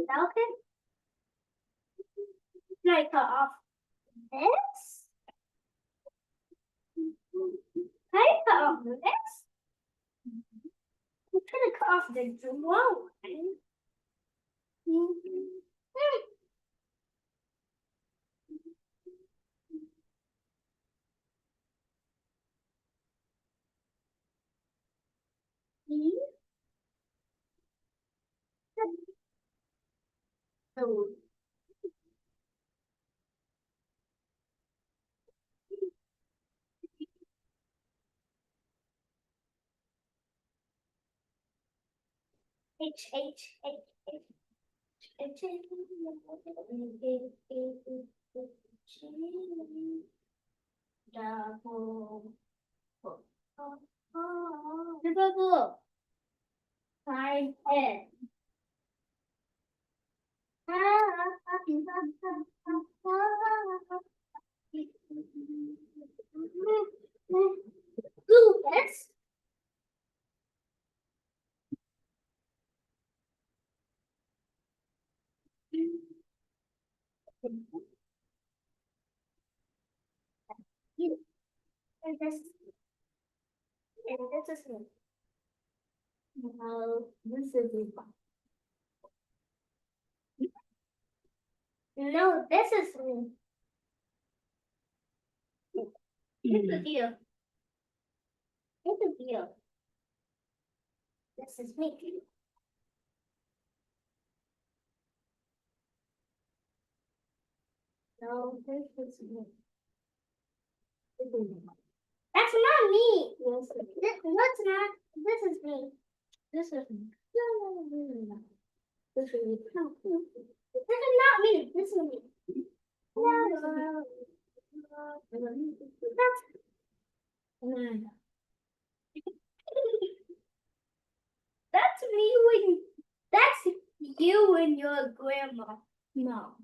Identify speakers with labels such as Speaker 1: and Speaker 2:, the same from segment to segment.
Speaker 1: that okay? Can I cut off this? Can I cut off this? I'm trying to cut off the drawing. Oh. H H H H H double. Double. Five head. Lucas. And this is me. No, this is me. No, this is me. This is you. This is you. This is me. No, this is me. That's not me. Yes, that's not. This is me. This is me. No. This is me. No. This is not me. This is me. No. That's me when that's you and your grandma. No.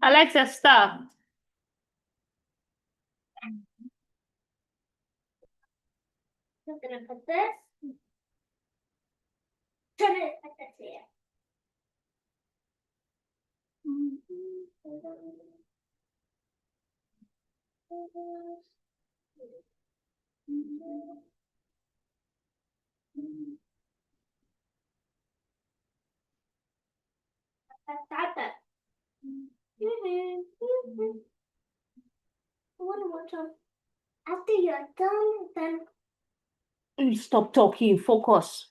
Speaker 2: Alexa, stop.
Speaker 1: I'm gonna put this. Turn it like this here. That. One more time. After you're done, then
Speaker 2: Stop talking. Focus.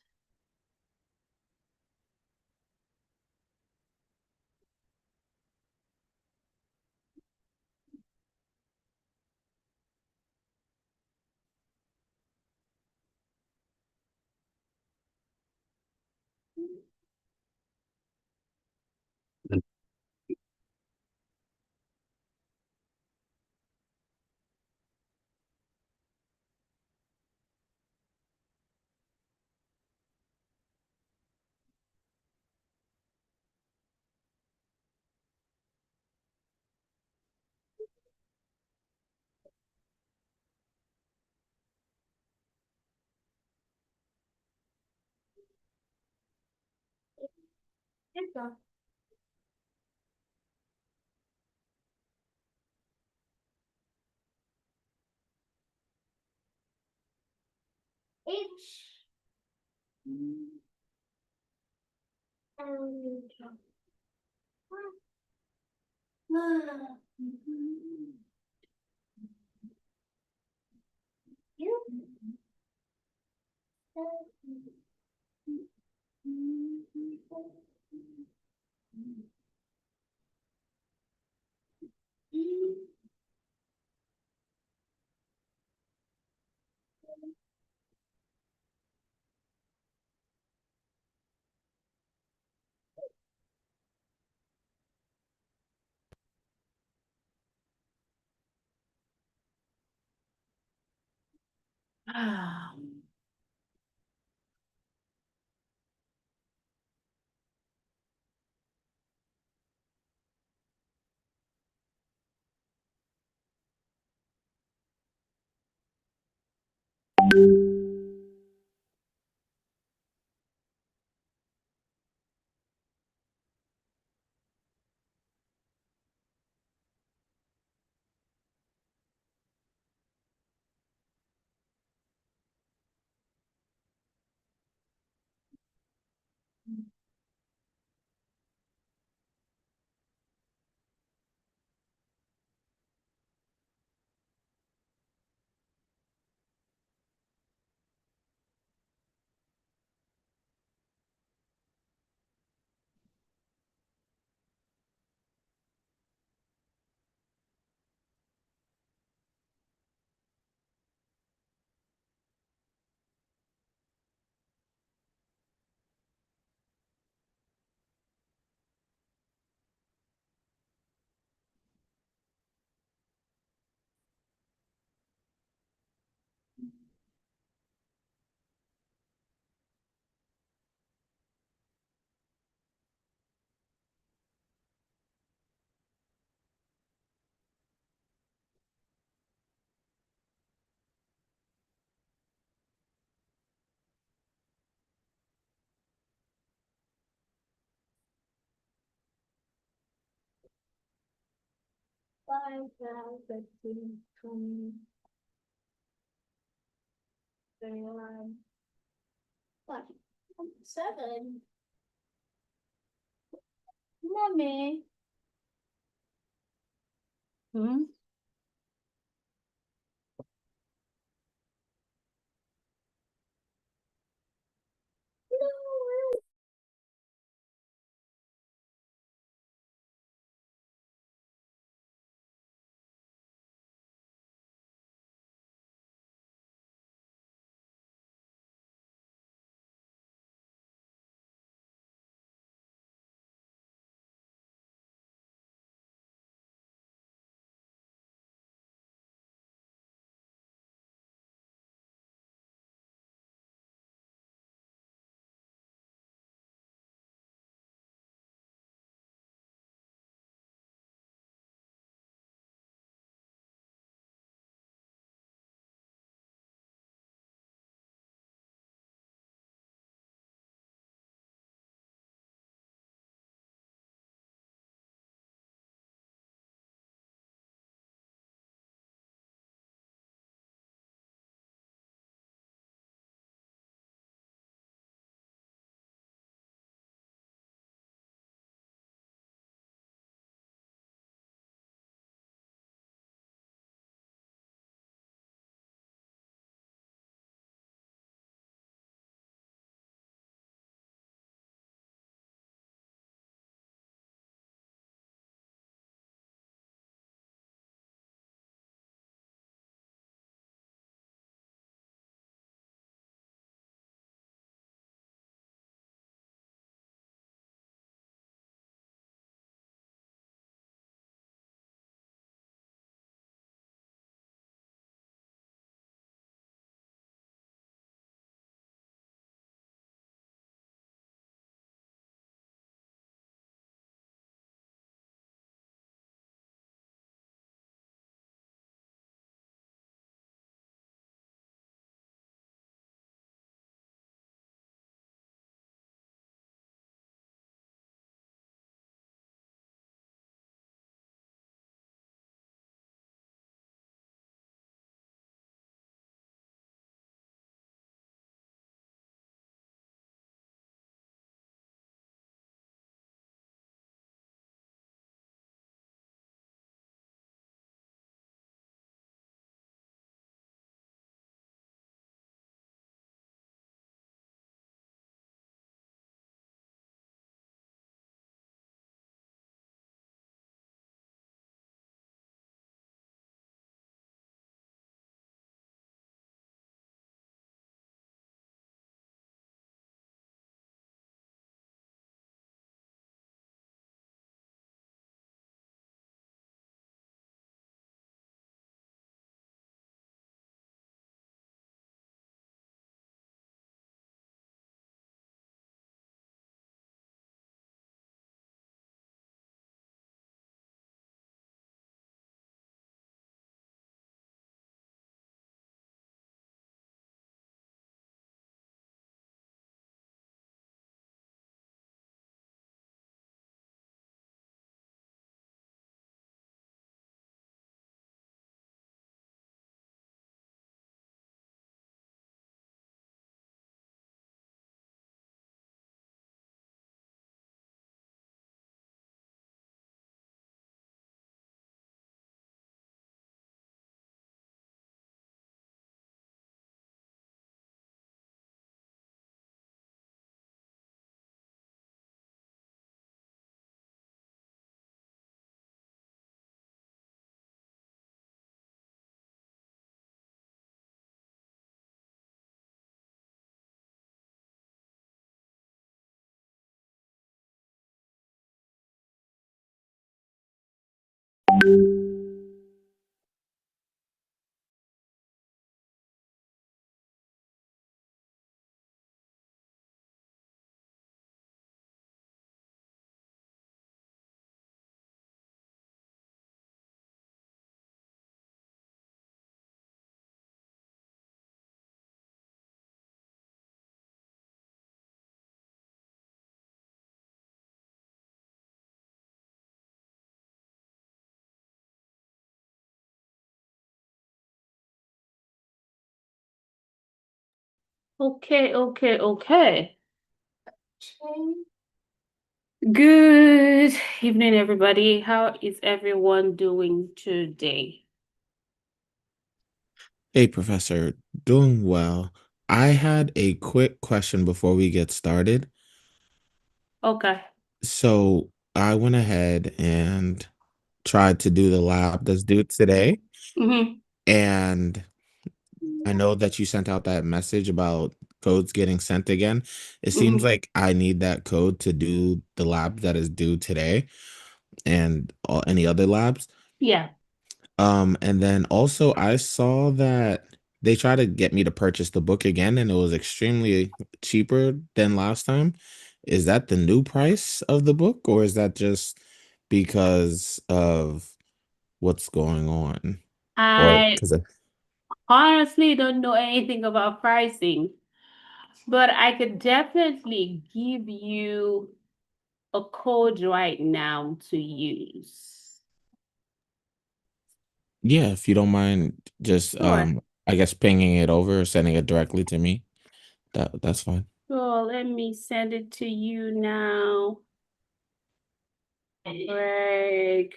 Speaker 1: it's done. H and you.
Speaker 2: Ah.
Speaker 1: 5, 12, 13, 20, 31, 7. Mommy.
Speaker 2: Hmm?
Speaker 1: No.
Speaker 2: Okay. Good evening, everybody. How is everyone doing today?
Speaker 3: Hey, Professor, doing well. I had a quick question before we get started.
Speaker 2: Okay.
Speaker 3: So I went ahead and tried to do the lab that's due today.
Speaker 2: Mm-hmm.
Speaker 3: And I know that you sent out that message about codes getting sent again. It seems
Speaker 2: Mm-hmm.
Speaker 3: like I need that code to do the lab that is due today and any other labs.
Speaker 2: Yeah.
Speaker 3: And then also I saw that they tried to get me to purchase the book again, and it was extremely cheaper than last time. Is that the new price of the book, or is that just because of what's going on? Or
Speaker 2: I
Speaker 3: because
Speaker 2: honestly don't know anything about pricing, but I could definitely give you a code right now to use.
Speaker 3: yeah, if you don't mind just
Speaker 2: Sure.
Speaker 3: I guess pinging it over or sending it directly to me, that's fine.
Speaker 2: So let me send it to you now. Greg,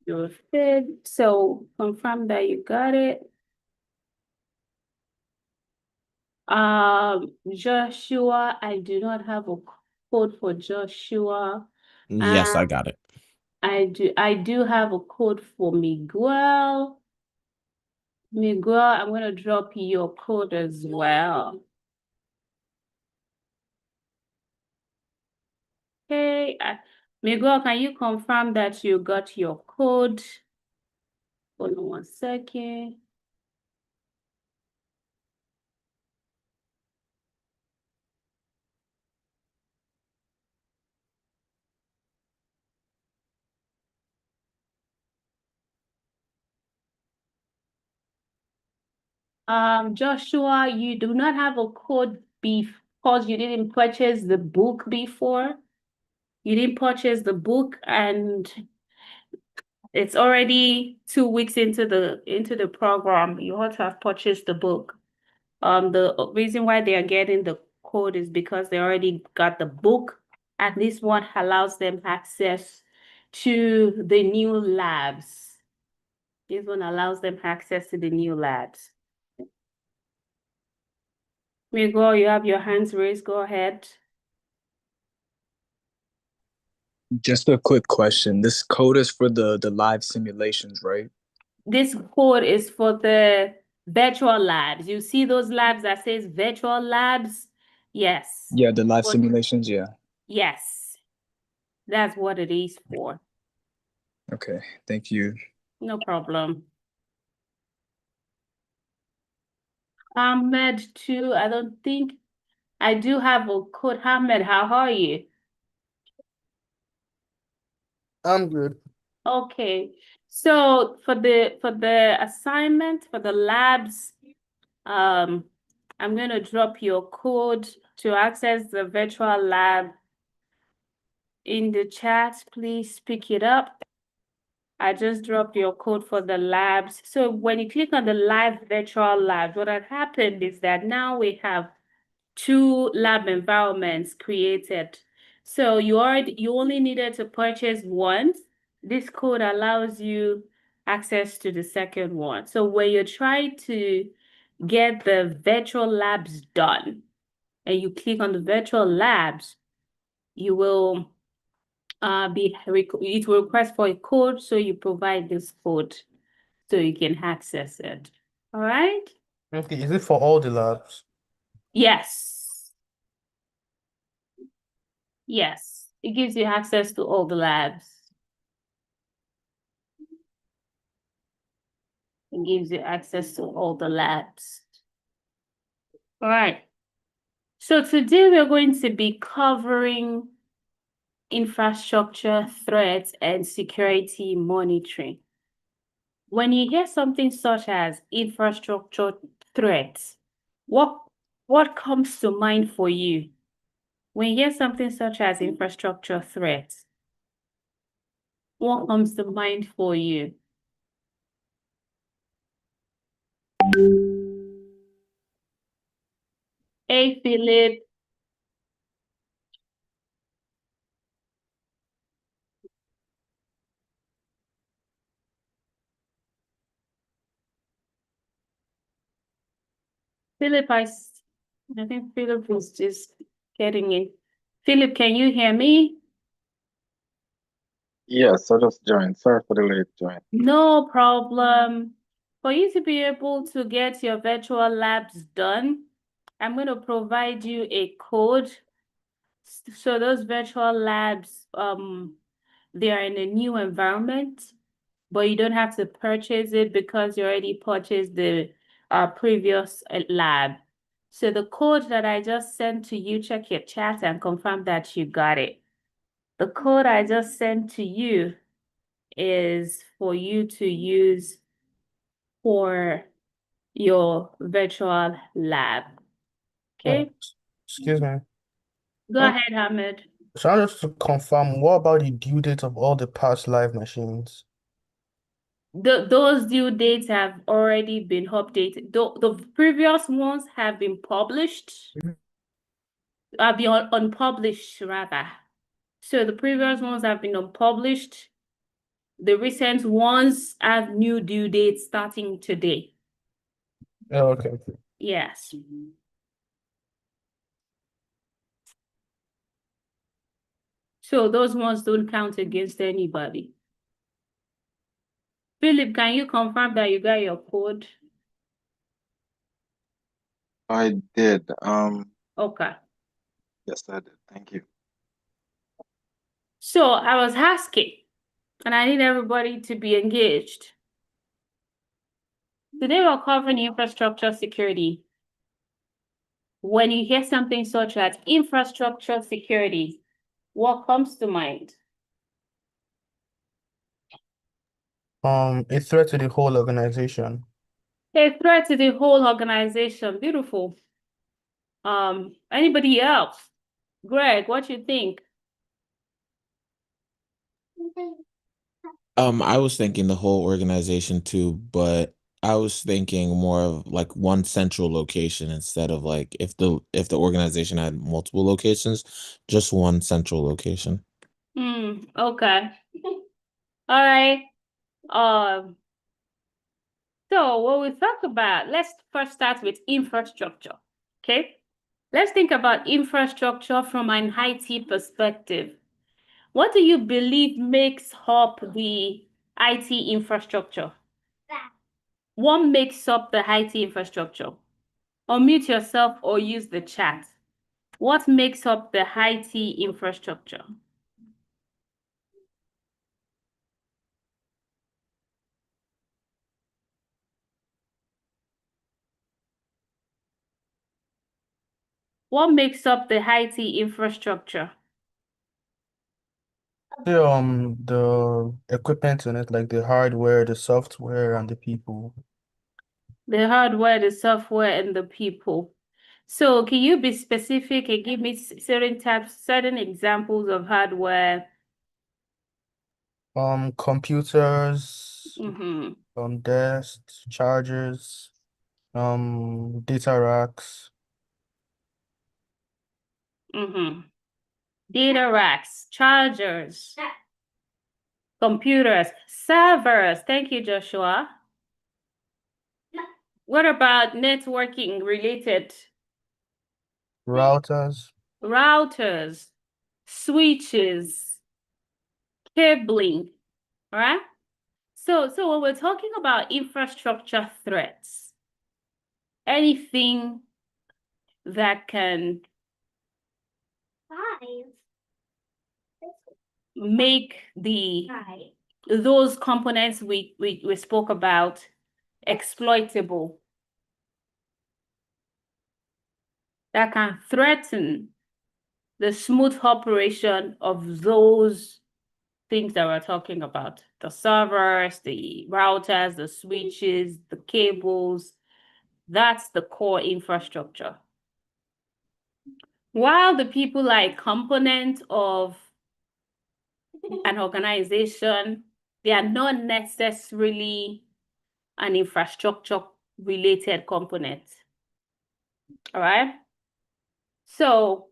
Speaker 2: you're fit. So confirm that you got it. Joshua, I do not have a code for Joshua.
Speaker 3: Yes, I
Speaker 2: Um,
Speaker 3: got it.
Speaker 2: I do have a code for Miguel. Miguel, I'm gonna drop you your code as well. Okay, Miguel, can you confirm that you got your code? Hold on 1 second. Joshua, you do not have a code because you didn't purchase the book before. You didn't purchase the book, and it's already 2 weeks into the program. You ought to have purchased the book. The reason why they are getting the code is because they already got the book, and this one allows them access to the new labs. This one allows them access to the new labs. Miguel, you have your hands raised. Go ahead.
Speaker 4: Just a quick question. This code is for the live simulations, right?
Speaker 2: This code is for the virtual labs. You see those labs that says virtual labs? Yes.
Speaker 4: Yeah, the live
Speaker 2: For-
Speaker 4: simulations, yeah.
Speaker 2: Yes. That's what it is for.
Speaker 4: Okay, thank you.
Speaker 2: No problem. Ahmed too, I don't think I do have a code. Ahmed, how are you?
Speaker 5: I'm good.
Speaker 2: Okay. So for the assignment for the labs, I'm gonna drop your code to access the virtual lab in the chat. Please pick it up. I just dropped your code for the labs. So when you click on the live virtual labs, what had happened is that now we have 2 lab environments created. So you only needed to purchase one. This code allows you access to the second one. So when you try to get the virtual labs done and you click on the virtual labs, you will it will request for a code, so you provide this code so you can access it. All right?
Speaker 5: Okay, is it for all the labs?
Speaker 2: Yes. Yes. It gives you access to all the labs. It gives you access to all the labs. All right. So today we're going to be covering infrastructure threats and security monitoring. When you hear something such as infrastructure threats, what comes to mind for you? When you hear something such as infrastructure threats, what comes to mind for you? Hey, Philip. Philip, I think Philip is just getting in. Philip, can you hear me?
Speaker 6: Yes, I just joined. Sorry for the late join.
Speaker 2: No problem. For you to be able to get your virtual labs done, I'm going to provide you a code. So those virtual labs, they are in a new environment, but you don't have to purchase it because you already purchased the previous lab. So the code that I just sent to you, check your chat and confirm that you got it. The code I just sent to you is for you to use for your virtual lab. Okay,
Speaker 5: Excuse me.
Speaker 2: go
Speaker 5: Um,
Speaker 2: ahead, Ahmed.
Speaker 5: so I just to confirm, what about the due date of all the past live machines?
Speaker 2: Those due dates have already been updated. The previous ones have been published, been unpublished rather. So the previous ones have been unpublished. The recent ones have new due dates starting today.
Speaker 5: Oh, okay.
Speaker 2: Yes. So those ones don't count against anybody. Philip, can you confirm that you got your code?
Speaker 6: I did.
Speaker 2: Okay.
Speaker 6: Yes, I did. Thank you.
Speaker 2: So I was asking, and I need everybody to be engaged. Today we're covering infrastructure security. When you hear something such as infrastructure security, what comes to mind?
Speaker 5: A threat to the whole organization.
Speaker 2: A threat to the whole organization. Beautiful. Anybody else? Greg, what you think?
Speaker 3: I was thinking the whole organization too, but I was thinking more of like one central location instead of like if the organization had multiple locations, just one central location.
Speaker 2: Okay. All right. So what we talk about, let's first start with infrastructure. Okay. Let's think about infrastructure from an IT perspective. What do you believe makes up the IT infrastructure? What makes up the IT infrastructure? Unmute yourself or use the chat. What makes up the IT infrastructure? What makes up the IT infrastructure?
Speaker 5: The equipment in it, like the hardware, the software, and the people.
Speaker 2: The hardware, the software, and the people. So can you be specific and give me certain examples of hardware?
Speaker 5: Computers,
Speaker 2: Mm-hmm.
Speaker 5: desks, chargers, data racks.
Speaker 2: Mm-hmm. Data racks, chargers, computers, servers. Thank you, Joshua. What about networking related?
Speaker 5: Routers.
Speaker 2: Routers, switches, cabling, right? So when we're talking about infrastructure threats, anything that can make those components we spoke about exploitable, that can threaten the smooth operation of those things that we're talking about, the servers, the routers, the switches, the cables. That's the core infrastructure. While the people are a component of an organization, they are not necessarily an infrastructure related component. All right. So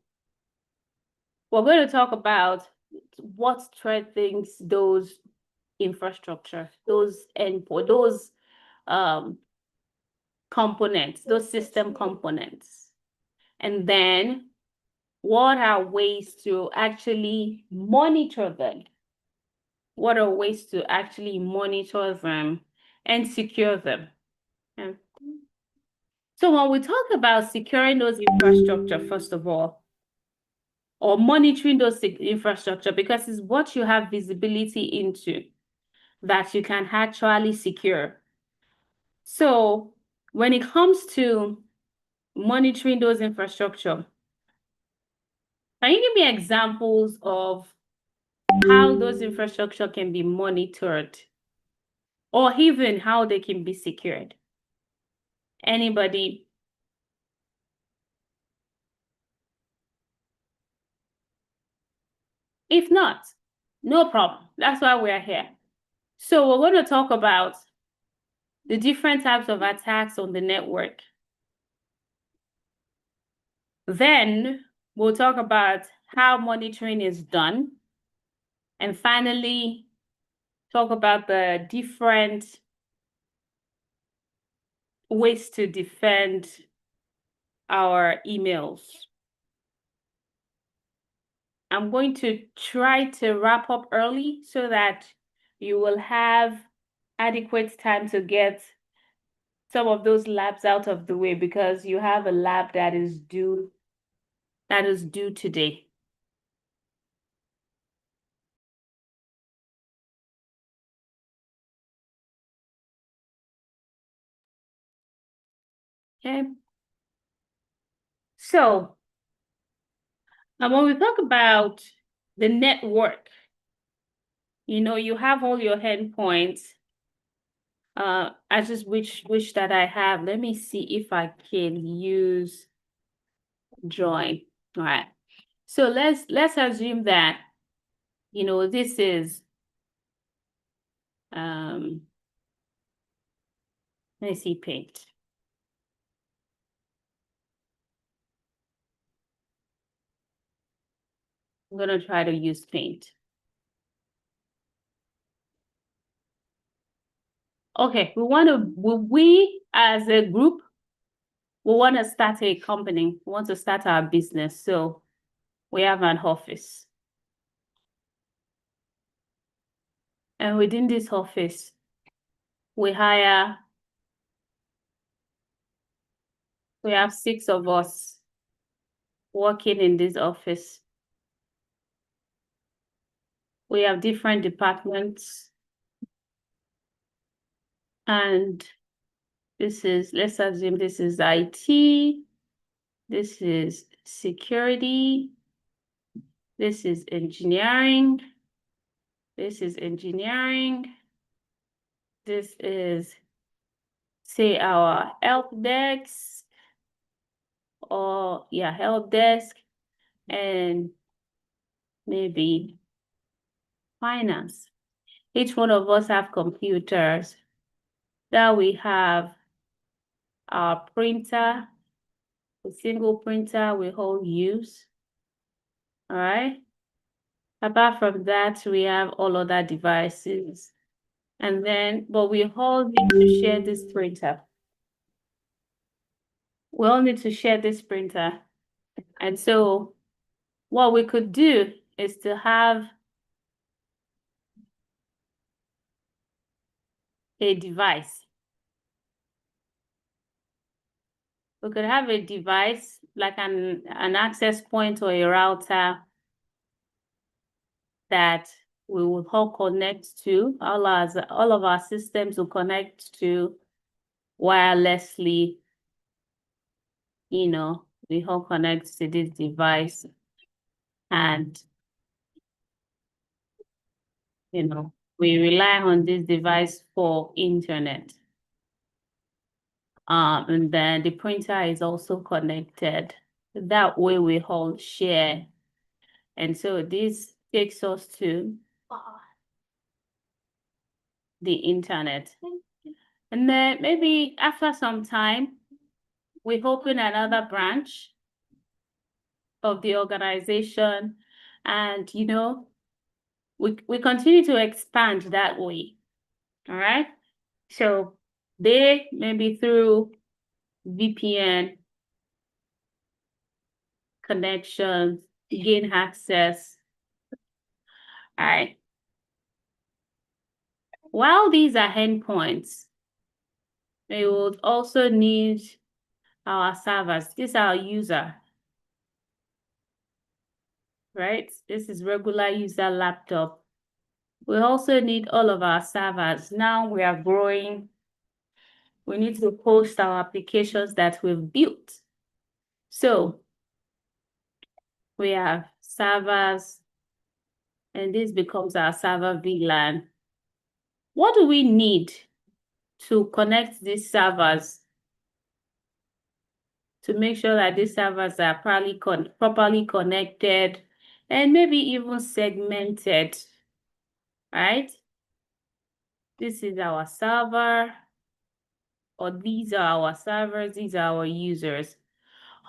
Speaker 2: we're going to talk about what threatens those infrastructure, those endpoint, those components, those system components. And then what are ways to actually monitor them? What are ways to actually monitor them and secure them? Yeah. So when we talk about securing those infrastructure, first of all, or monitoring those infrastructure, because it's what you have visibility into that you can actually secure. So when it comes to monitoring those infrastructure, can you give me examples of how those infrastructure can be monitored or even how they can be secured? Anybody? If not, no problem. That's why we're here. So we're going to talk about the different types of attacks on the network. Then we'll talk about how monitoring is done. And finally, talk about the different ways to defend our emails. I'm going to try to wrap up early so that you will have adequate time to get some of those labs out of the way, because you have a lab that is due today. Okay. So, and when we talk about the network, you have all your endpoints. I just wish that I have. Let me see if I can use join. All right. So let's assume that this is let me see Paint. I'm gonna try to use Paint. Okay, we as a group, we want to start a company. We want to start our business. So we have an office. And within this office, we have 6 of us working in this office. We have different departments. And let's assume this is IT. This is security. This is engineering. This is engineering. This is, say, our help desk, help desk, and maybe finance. Each one of us have computers. That we have our printer, a single printer we all use. All right. Apart from that, we have all other devices. And then, but we all need to share this printer. We all need to share this printer. And so what we could do is to have a device. We could have a device like an access point or a router that we will all connect to. All of our systems will connect to wirelessly. We all connect to this device, and we rely on this device for internet. And then the printer is also connected. That way we all share. And so this takes us to the internet. And then maybe after some time, we open another branch of the organization, and we continue to expand that way. All right. So they maybe through VPN connections gain access. All right. While these are endpoints, they would also need our servers. This is our user, right? This is regular user laptop. We also need all of our servers. Now we are growing. We need to host our applications that we've built. So we have servers, and this becomes our server VLAN. What do we need to connect these servers to make sure that these servers are properly connected and maybe even segmented, right? This is our server, or these are our servers, these are our users.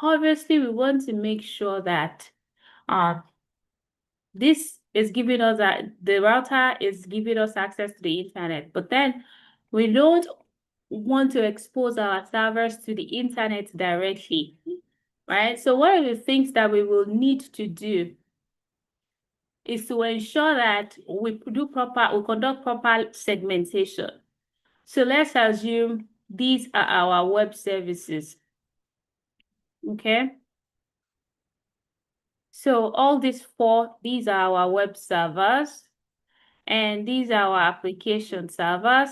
Speaker 2: Obviously, we want to make sure that this is giving us the router is giving us access to the internet, but then we don't want to expose our servers to the internet directly, right? So one of the things that we will need to do is to ensure that we conduct proper segmentation. So let's assume these are our web services, okay? So all these are our web servers, and these are our application servers.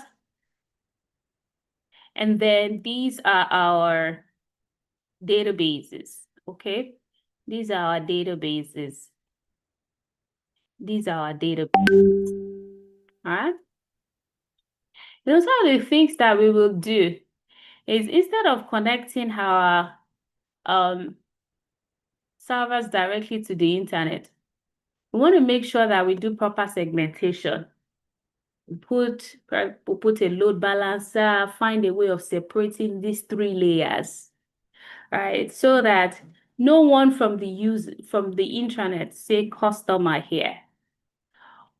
Speaker 2: And then these are our databases, okay? These are our databases. These are our databases, all right? Those are the things that we will do is instead of connecting our servers directly to the internet, we want to make sure that we do proper segmentation. We'll put a load balancer, find a way of separating these 3 layers, right? So that no one from the intranet, say customer here,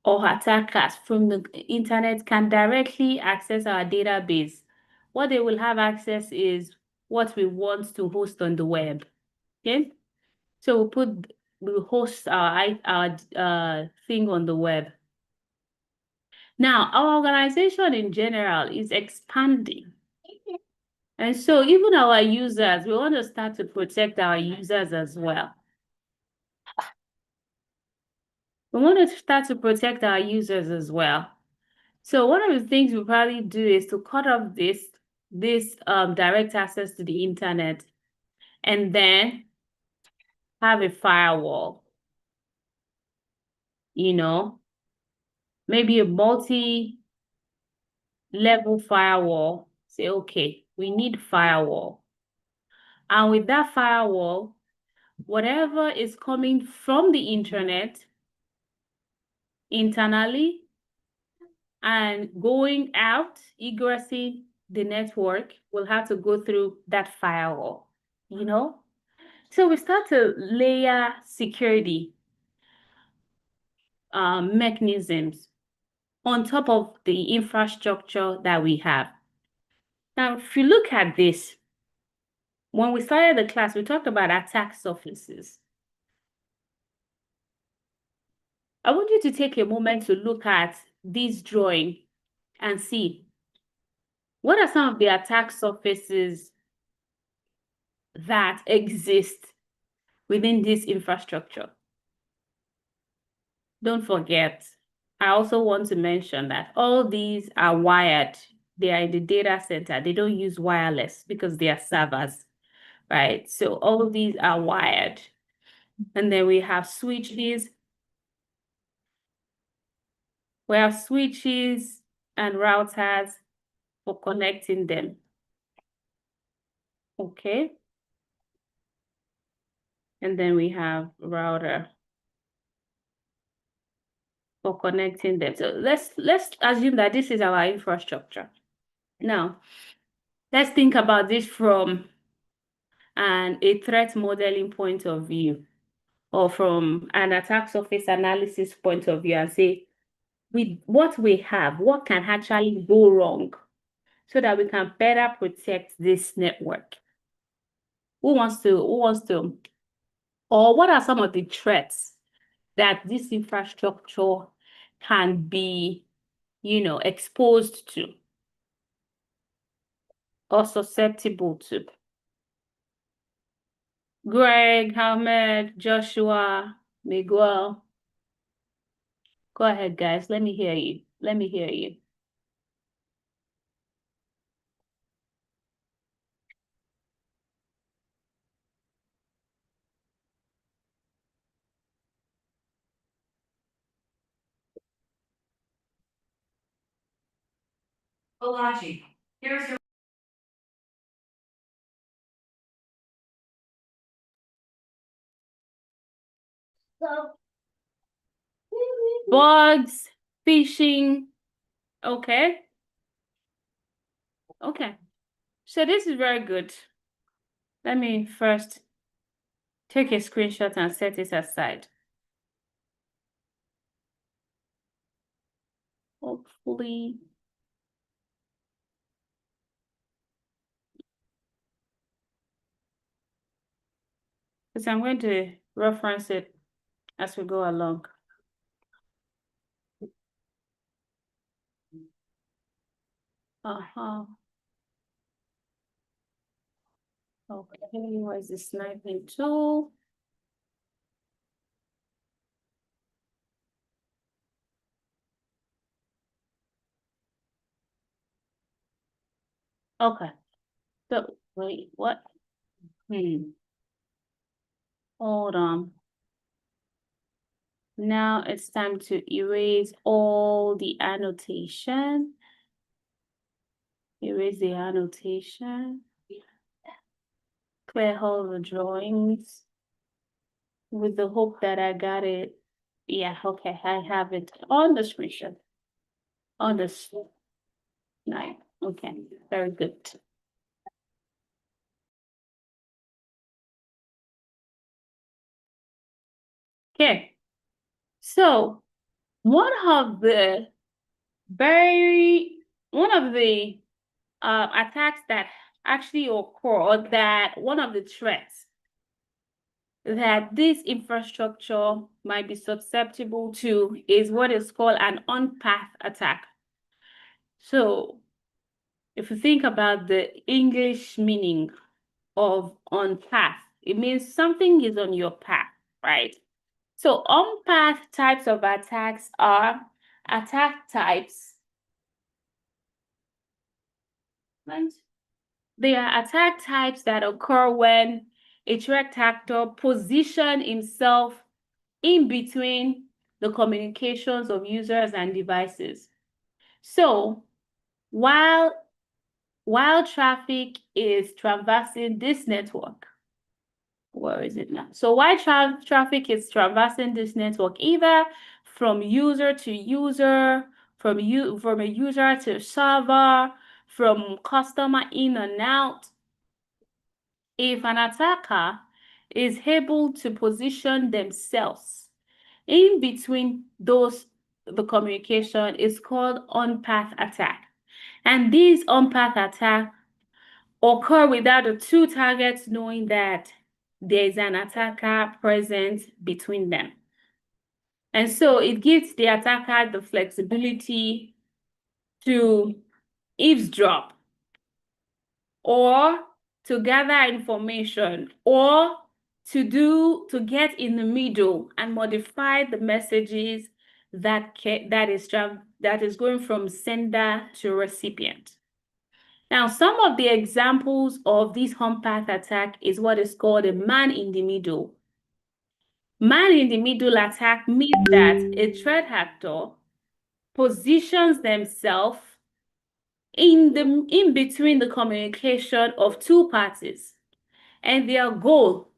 Speaker 2: or attackers from the internet can directly access our database. What they will have access is what we want to host on the web, okay? So we'll host our thing on the web. Now, our organization in general is expanding. And so even our users, we want to start to protect our users as well. We want to start to protect our users as well. So one of the things we probably do is to cut off this direct access to the internet, and then have a firewall, maybe a multi-level firewall. Say, okay, we need firewall. And with that firewall, whatever is coming from the internet internally and going out, egressing the network, will have to go through that firewall, So we start to layer security mechanisms on top of the infrastructure that we have. Now, if you look at this, when we started the class, we talked about attack surfaces. I want you to take a moment to look at this drawing and see what are some of the attack surfaces that exist within this infrastructure. Don't forget, I also want to mention that all these are wired. They are in the data center. They don't use wireless because they are servers, right? So all these are wired. And then we have switches. We have switches and routers for connecting them. Okay. And then we have router for connecting them. So let's assume that this is our infrastructure. Now, let's think about this from a threat modeling point of view. or from an attack surface analysis point of view and say, with what we have, what can actually go wrong so that we can better protect this network? Who wants to, or what are some of the threats that this infrastructure can be, exposed to or susceptible to? Greg, Ahmed, Joshua, Miguel. Go ahead, guys. Let me hear you. Let me hear you.
Speaker 7: Olaji, here's your
Speaker 1: So,
Speaker 2: Bugs, phishing. Okay. Okay. So this is very good. Let me first take a screenshot and set it aside. Hopefully. Because I'm going to reference it as we go along. Okay, where's the sniping tool? Okay. So wait, what? Hold on. Now it's time to erase all the annotation. Erase the annotation. Clear all the drawings with the hope that I got it. Yeah, okay, I have it on the screenshot. On the slide. Okay, very good. Okay, so one of the attacks that actually occur, or that one of the threats that this infrastructure might be susceptible to, is what is called an on-path attack. So if you think about the English meaning of on path, it means something is on your path, right? So on path types of attacks are attack types. Right? They are attack types that occur when a threat actor positions himself in between the communications of users and devices. So while traffic is traversing this network, where is it now? So while traffic is traversing this network, either from user to user, from a user to server, from customer in and out, if an attacker is able to position themselves in between the communication, is called on-path attack. And these on-path attacks occur without the two targets knowing that there is an attacker present between them. And so it gives the attacker the flexibility to eavesdrop, or to gather information, or to get in the middle and modify the messages that is going from sender to recipient. Now, some of the examples of this on-path attack is what is called a man-in-the-middle. Man-in-the-middle attack means that a threat actor positions themselves in between the communication of two parties, and their goal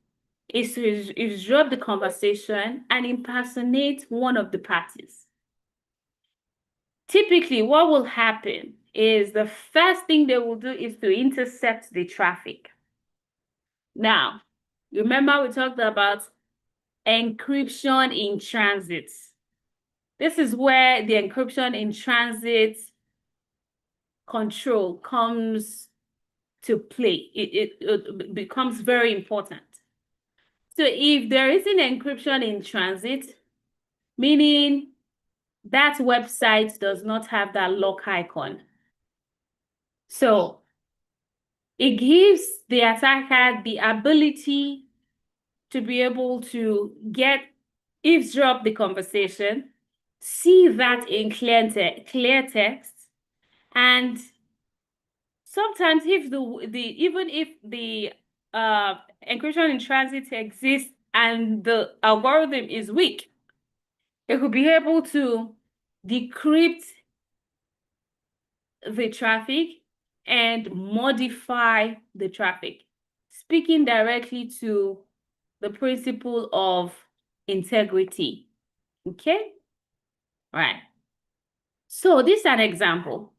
Speaker 2: is to disrupt the conversation and impersonate one of the parties. Typically, what will happen is the first thing they will do is to intercept the traffic. Now, remember we talked about encryption in transit. This is where the encryption in transit control comes to play. It becomes very important. So if there is an encryption in transit, meaning that website does not have that lock icon. So it gives the attacker the ability to be able to eavesdrop the conversation, see that in clear text, and sometimes even if the encryption in transit exists and the algorithm is weak, it could be able to decrypt the traffic and modify the traffic, speaking directly to the principle of integrity. Okay? All right. So this is an example.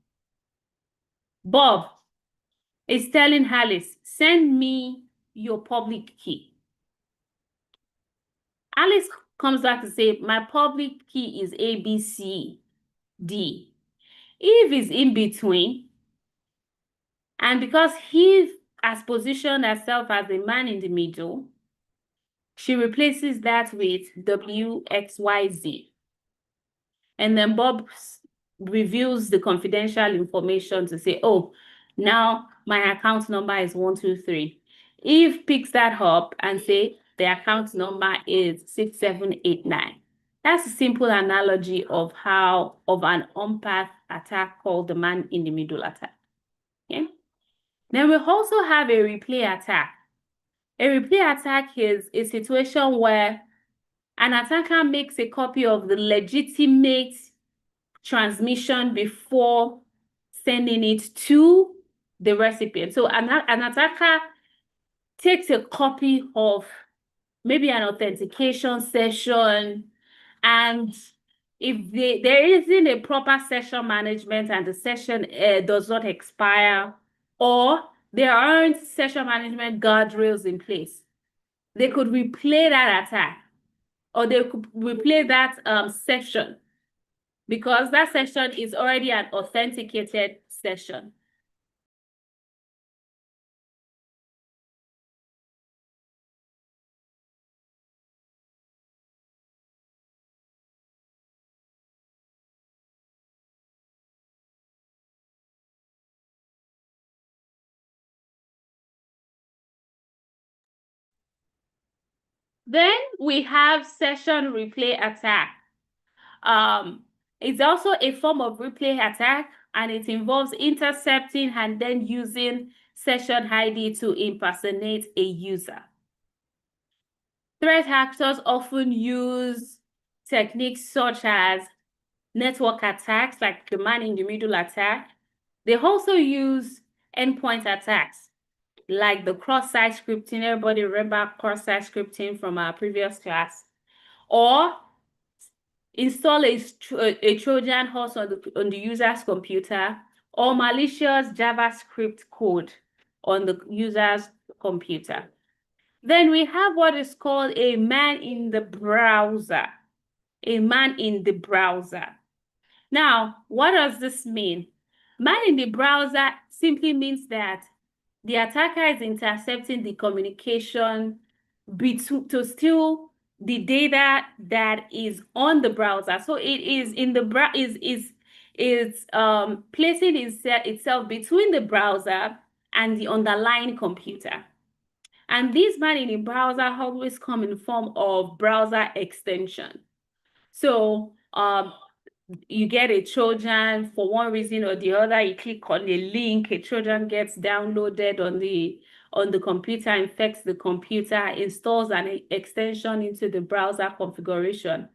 Speaker 2: Bob is telling Alice, send me your public key. Alice comes back to say, my public key is ABCD. Eve is in between. And because he has positioned herself as the man in the middle, she replaces that with WXYZ. And then Bob reveals the confidential information to say, oh, now my account number is 123. Eve picks that up and say the account number is 6789. That's a simple analogy of an on-path attack called the man in the middle attack. Okay? Then we also have a replay attack. A replay attack is a situation where an attacker makes a copy of the legitimate transmission before sending it to the recipient. So an attacker takes a copy of maybe an authentication session, and if there isn't a proper session management and the session does not expire, or there aren't session management guardrails in place, they could replay that attack, or they could replay that session, because that session is already an authenticated session. Then we have session replay attack. It's also a form of replay attack, and it involves intercepting and then using session ID to impersonate a user. Threat actors often use techniques such as network attacks, like the man in the middle attack. They also use endpoint attacks, like the cross-site scripting. Everybody remember cross-site scripting from our previous class? Or install a Trojan horse on the user's computer, or malicious JavaScript code on the user's computer. Then we have what is called a man in the browser. A man in the browser. Now, what does this mean? Man in the browser simply means that the attacker is intercepting the communication to steal the data that is on the browser. So it is in the placing itself between the browser and the underlying computer. And these man in the browser always come in form of browser extension. So you get a Trojan for one reason or the other, you click on a link, a Trojan gets downloaded on the computer, infects the computer, installs an extension into the browser configuration.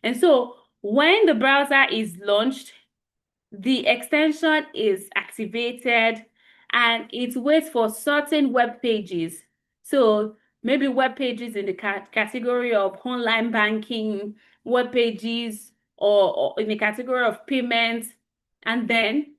Speaker 2: And so when the browser is launched, the extension is activated and it waits for certain web pages. So maybe web pages in the category of online banking, web pages, or in the category of payments, and then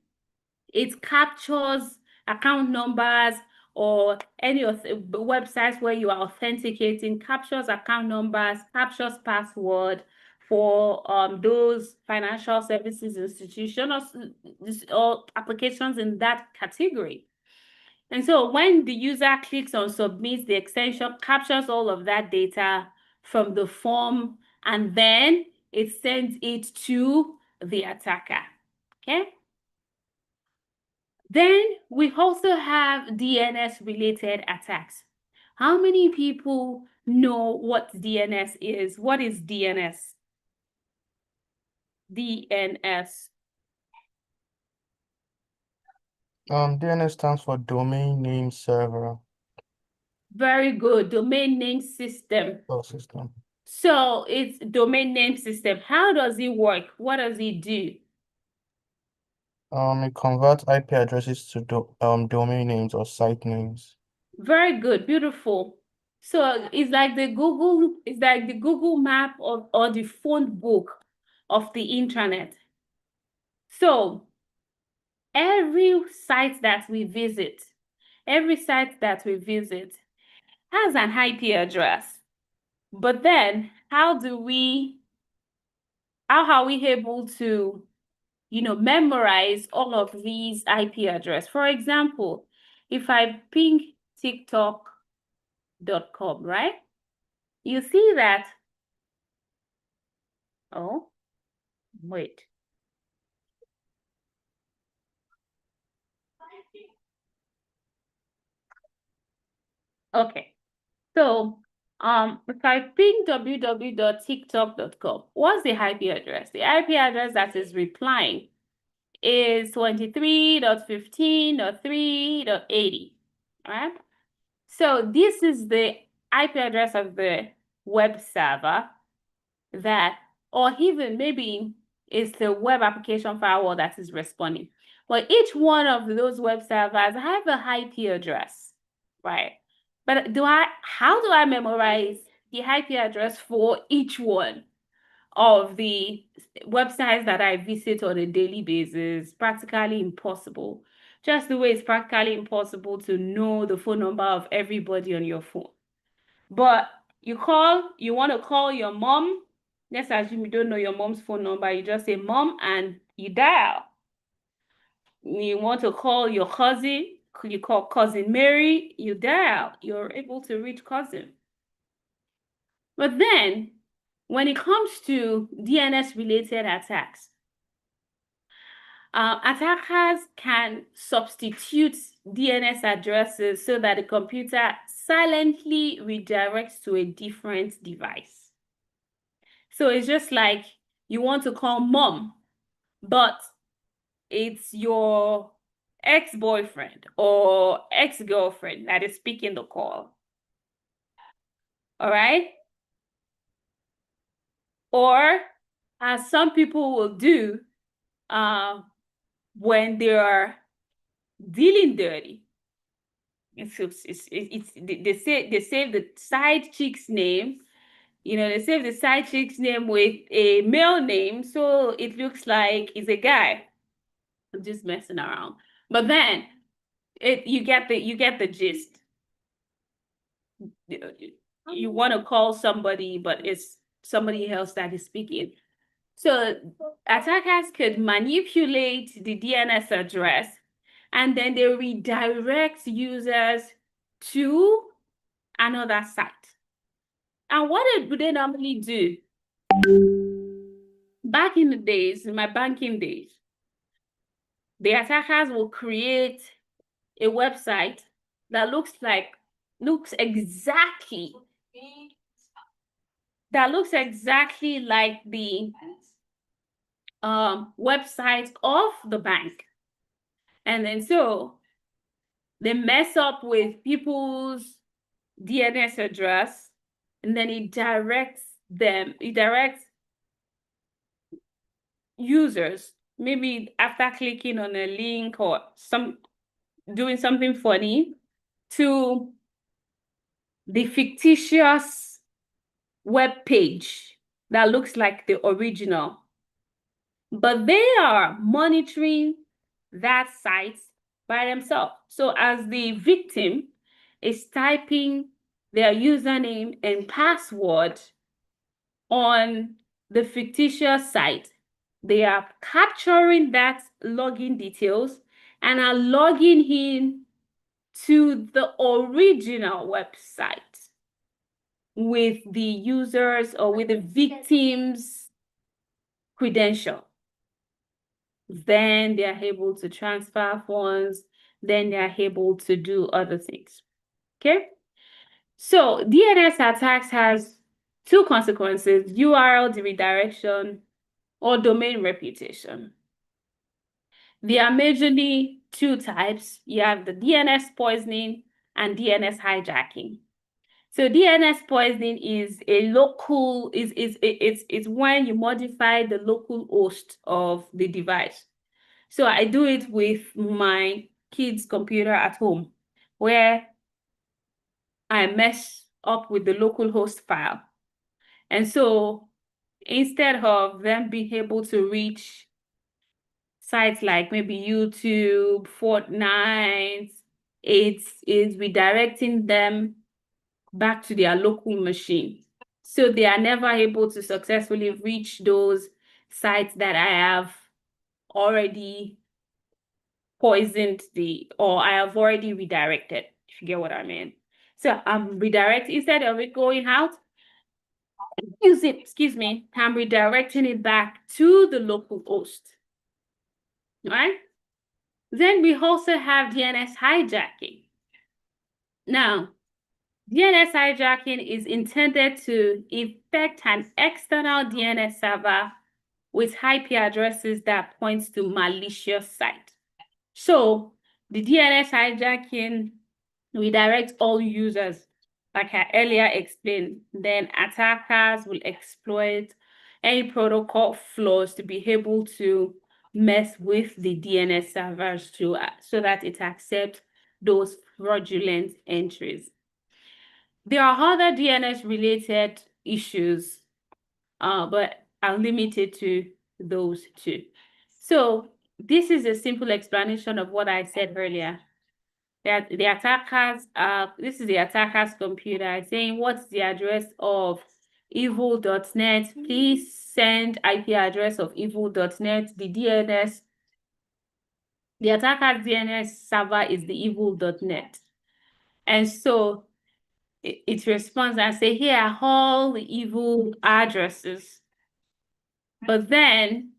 Speaker 2: it captures account numbers or any of the websites where you are authenticating, captures account numbers, captures password for those financial services institutions or applications in that category. And so when the user clicks on submit, the extension captures all of that data from the form, and then it sends it to the attacker, okay? Then we also have DNS-related attacks. How many people know what DNS is? What is DNS? DNS.
Speaker 5: DNS stands for domain name server
Speaker 2: Very good. Domain name system.
Speaker 5: system.
Speaker 2: So it's domain name system. How does it work? What does it do?
Speaker 5: It converts IP addresses to domain names or site names.
Speaker 2: Very good, beautiful. So it's like the Google map or the phone book of the internet. So every site that we visit has an IP address. But then how are we able to memorize all of these IP address? For example, if I ping tiktok.com, right? You see that, oh, wait. Okay, so if I ping www.tiktok.com, what's the IP address? The IP address that is replying is 23.15.3.80, right? So this is the IP address of the web server that, or even maybe it's the web application firewall that is responding. Well, each one of those web servers have a IP address, right? But how do I memorize the IP address for each one of the websites that I visit on a daily basis? Practically impossible. Just the way it's practically impossible to know the phone number of everybody on your phone. But you want to call your mom. Let's assume you don't know your mom's phone number. You just say mom and you dial. You want to call your cousin, you call cousin Mary, you dial. You're able to reach cousin. But then when it comes to DNS-related attacks, attackers can substitute DNS addresses so that the computer silently redirects to a different device. So it's just like you want to call mom, but it's your ex-boyfriend or ex-girlfriend that is speaking the call. All right? Or as some people will do when they are dealing dirty, they save the side chick's name. They save the side chick's name with a male name, so it looks like it's a guy. I'm just messing around. But then you get the gist. You want to call somebody, but it's somebody else that is speaking. So attackers could manipulate the DNS address, and then they redirect users to another site. And what do they normally do? Back in the days, in my banking days, the attackers will create a website that looks exactly like the website of the bank. And then so they mess up with people's DNS address, and then it directs users, maybe after clicking on a link or doing something funny, to the fictitious web page that looks like the original. But they are monitoring that site by themselves. So as the victim is typing their username and password on the fictitious site, they are capturing that login details and are logging in to the original website with the users or with the victim's credential. Then they are able to transfer funds, then they are able to do other things. Okay? So DNS attacks has two consequences: URL redirection or domain reputation. There are majorly two types. You have the DNS poisoning and DNS hijacking. So DNS poisoning is a local, it's when you modify the local host of the device. So I do it with my kid's computer at home, where I mess up with the local host file. And so instead of them being able to reach sites like maybe YouTube, Fortnite, it's redirecting them back to their local machine. So they are never able to successfully reach those sites that I have already poisoned or I have already redirected, if you get what I mean. So I'm redirecting, instead of it going out, I'm redirecting it back to the local host. All right? Then we also have DNS hijacking. Now, DNS hijacking is intended to infect an external DNS server with IP addresses that points to malicious site. So the DNS hijacking redirects all users, like I earlier explained. Then attackers will exploit any protocol flaws to be able to mess with the DNS servers so that it accepts those fraudulent entries. There are other DNS-related issues, but I'll limit it to those two. So this is a simple explanation of what I said earlier. That the attackers, this is the attacker's computer saying, what's the address of evil.net? Please send IP address of evil.net. The attacker's DNS server is the evil.net. And so it responds and say, here are all the evil addresses. But then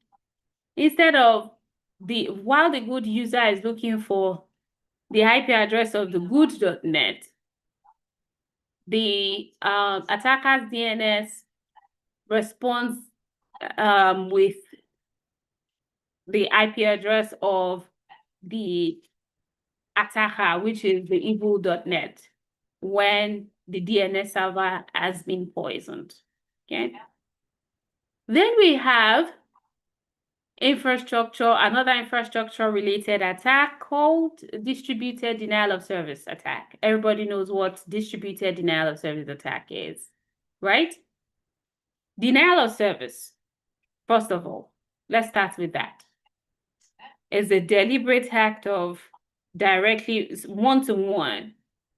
Speaker 2: instead of while the good user is looking for the IP address of the good.net, the attacker's DNS responds with the IP address of the attacker, which is the evil.net, when the DNS server has been poisoned. Okay. Then we have another infrastructure related attack called distributed denial of service attack. Everybody knows what distributed denial of service attack is, right? Denial of service, first of all, let's start with that. It's a deliberate act of directly one-to-one.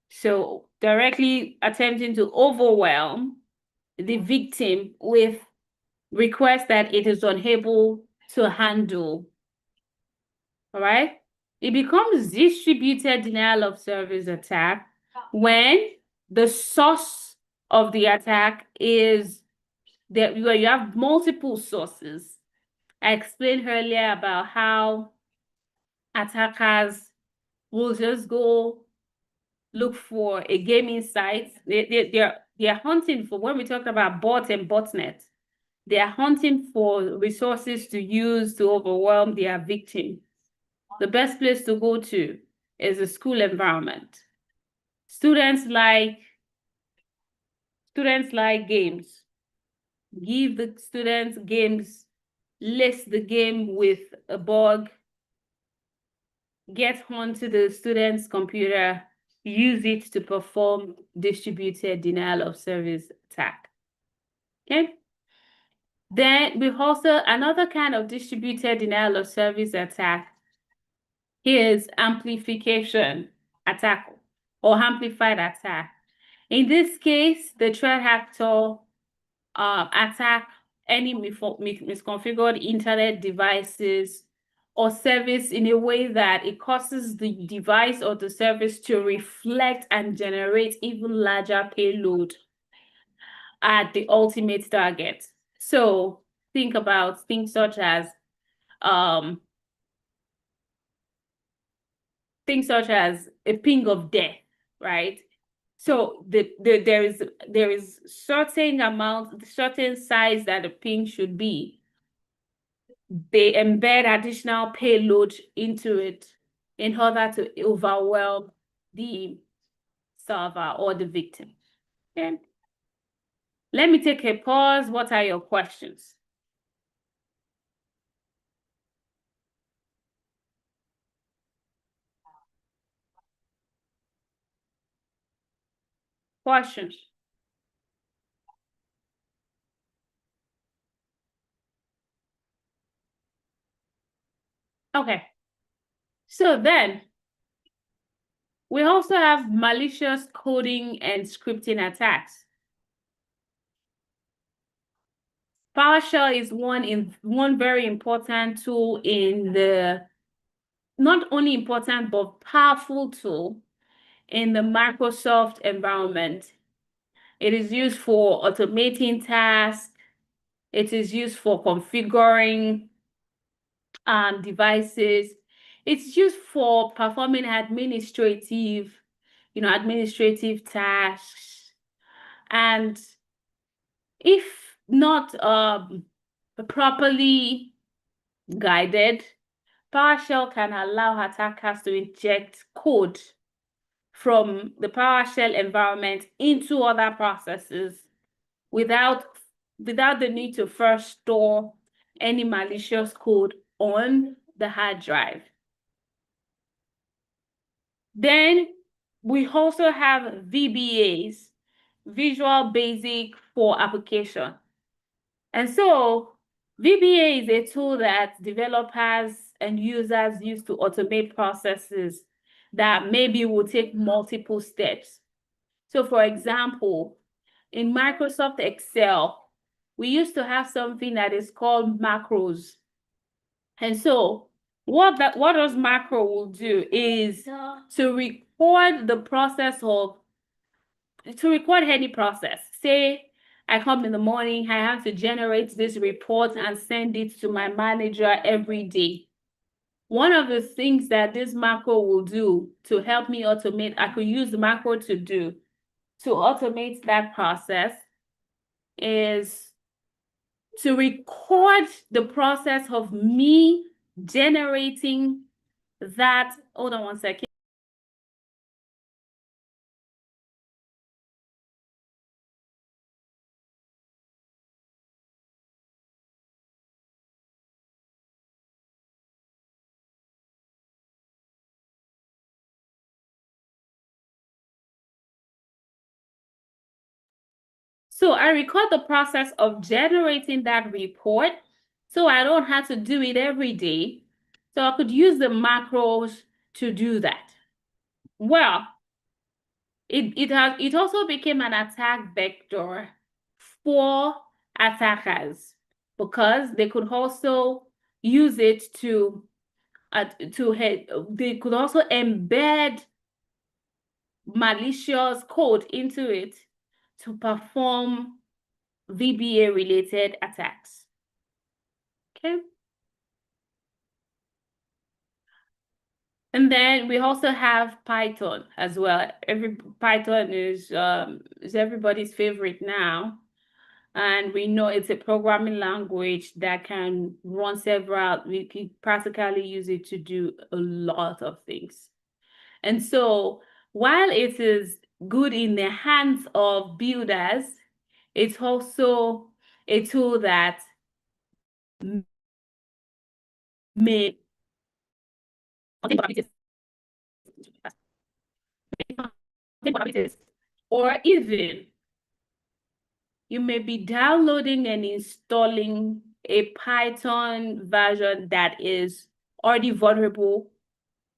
Speaker 2: So directly attempting to overwhelm the victim with requests that it is unable to handle. All right? It becomes distributed denial of service attack when the source of the attack is that where you have multiple sources. I explained earlier about how attackers will just go look for a gaming site. They're hunting for, when we talk about bot and botnet, they are hunting for resources to use to overwhelm their victim. The best place to go to is a school environment. Students like games. Give the students games, list the game with a bug, get onto the student's computer, use it to perform distributed denial of service attack. Okay? Then we also, another kind of distributed denial of service attack Here's amplification attack or amplified attack. In this case, the threat actor attack any misconfigured internet devices or service in a way that it causes the device or the service to reflect and generate even larger payload at the ultimate target. So think about things such as a ping of death, right? So there is certain size that a ping should be. They embed additional payload into it in order to overwhelm the server or the victim. Okay. Let me take a pause. What are your questions? Questions? Okay. So then we also have malicious coding and scripting attacks. PowerShell is one very important tool in the, not only important, but powerful tool in the Microsoft environment. It is used for automating tasks. It is used for configuring devices. It's used for performing administrative tasks. And if not properly guided, PowerShell can allow attackers to inject code from the PowerShell environment into other processes without the need to first store any malicious code on the hard drive. Then we also have VBAs, Visual Basic for Application. And so VBA is a tool that developers and users use to automate processes that maybe will take multiple steps. So for example, in Microsoft Excel, we used to have something that is called macros. And so what does macro will do is to record the process of, to record any process. Say I come in the morning, I have to generate this report and send it to my manager every day. One of the things that this macro will do to help me automate, I could use the macro to do to automate that process is to record the process of me generating that. Hold on one second. So I record the process of generating that report, so I don't have to do it every day. So I could use the macros to do that. Well, it also became an attack vector for attackers because they could also use it they could also embed malicious code into it to perform VBA related attacks. Okay. And then we also have Python as well. Python is everybody's favorite now. And we know it's a programming language that can run several, we can practically use it to do a lot of things. And so while it is good in the hands of builders, it's also a tool that may or even you may be downloading and installing a Python version that is already vulnerable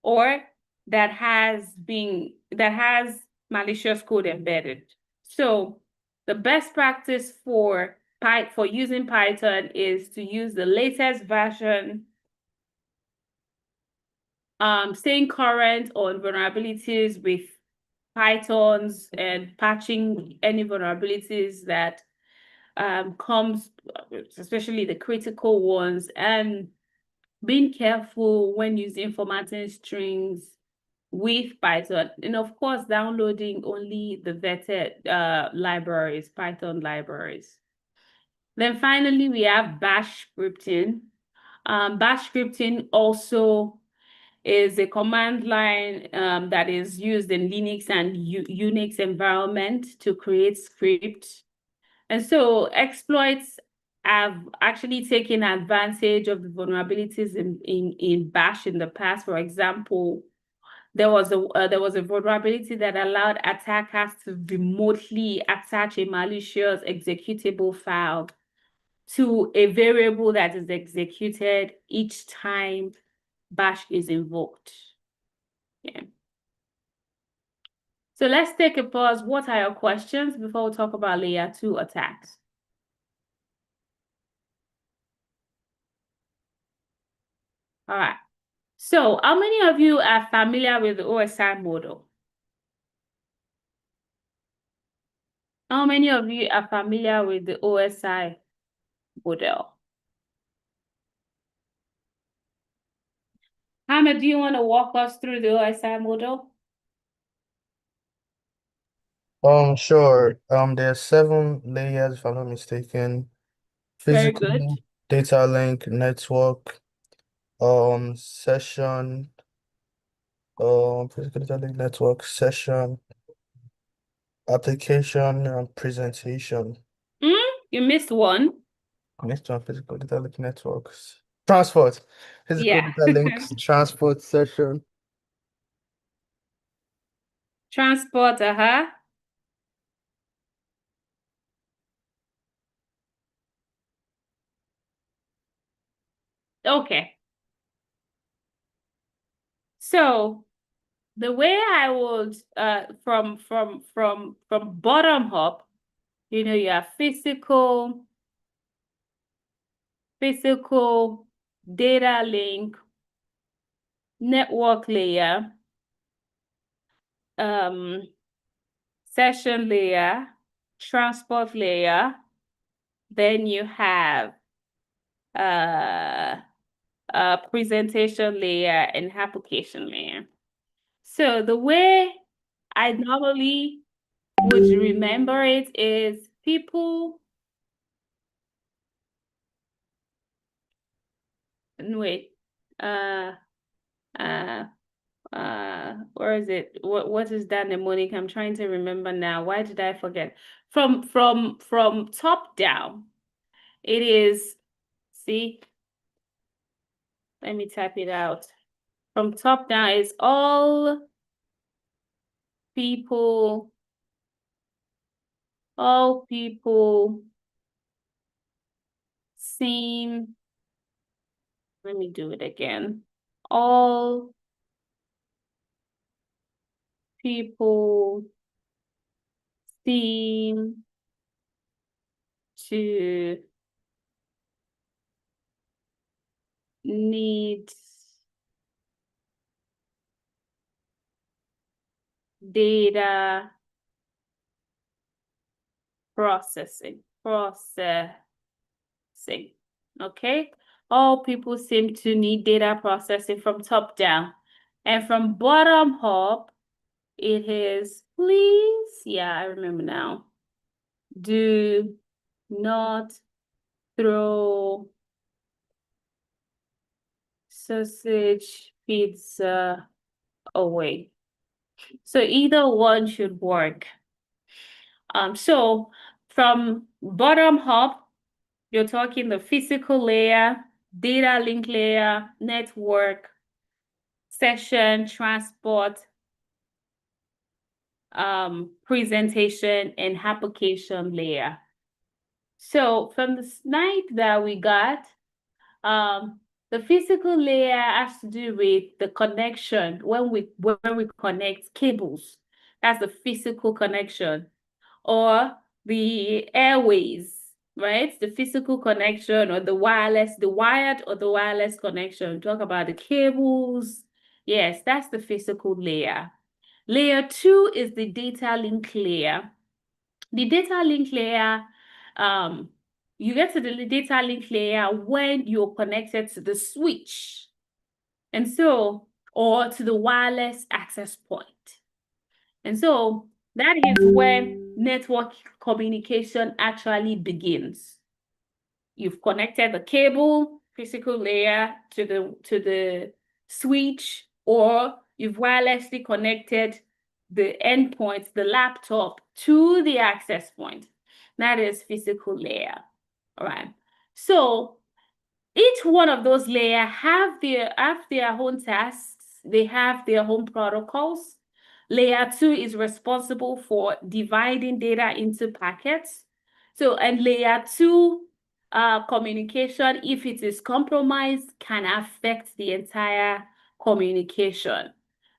Speaker 2: or that has malicious code embedded. So the best practice for using Python is to use the latest version, staying current on vulnerabilities with Pythons and patching any vulnerabilities that comes, especially the critical ones, and being careful when using formatting strings with Python, and of course, downloading only the vetted libraries, Python libraries. Then finally, we have Bash scripting. Bash scripting also is a command line that is used in Linux and Unix environment to create scripts. And so exploits have actually taken advantage of the vulnerabilities in Bash in the past. For example, there was a vulnerability that allowed attackers to remotely attach a malicious executable file to a variable that is executed each time Bash is invoked. Yeah. So let's take a pause. What are your questions before we talk about layer 2 attacks? All right. So how many of you are familiar with the OSI model? How many of you are familiar with the OSI model? Hamid, do you want to walk us through the OSI model?
Speaker 5: Sure. There are 7 layers, if I'm not mistaken.
Speaker 2: Very good.
Speaker 5: Physical, data link, network, session, physical data link, network, session, application, and presentation.
Speaker 2: You missed one.
Speaker 5: Next one, physical data link networks. Transport. Physical
Speaker 2: Yeah.
Speaker 5: data links, transport, session.
Speaker 2: Transport, Okay. So the way I would from bottom up, you know, you have physical data link, network layer, session layer, transport layer, then you have presentation layer and application layer. So the way I normally would remember it is people, wait, where is it? What is that mnemonic? I'm trying to remember now. Why did I forget? From top down, it is, see, let me type it out. From top down is all people seem, let me do it again. All people seem to need data processing. Okay, all people seem to need data processing from top down, and from bottom up, it is please. Yeah, I remember now. Do not throw sausage pizza away. So either one should work. So from bottom up, you're talking the physical layer, data link layer, network, session, transport, presentation, and application layer. So from the slide that we got, The physical layer has to do with the connection when we connect cables. That's the physical connection. Or the airways, right? The physical connection or the wireless, the wired or the wireless connection. Talk about the cables. Yes, that's the physical layer. Layer 2 is the data link layer. The data link layer, you get to the data link layer when you're connected to the switch. And so, or to the wireless access point. And so that is when network communication actually begins. You've connected the cable, physical layer to the switch, or you've wirelessly connected the endpoint, the laptop, to the access point. That is physical layer. All right. So each one of those layers have their own tasks. They have their own protocols. Layer 2 is responsible for dividing data into packets. So, and layer 2 communication, if it is compromised, can affect the entire communication.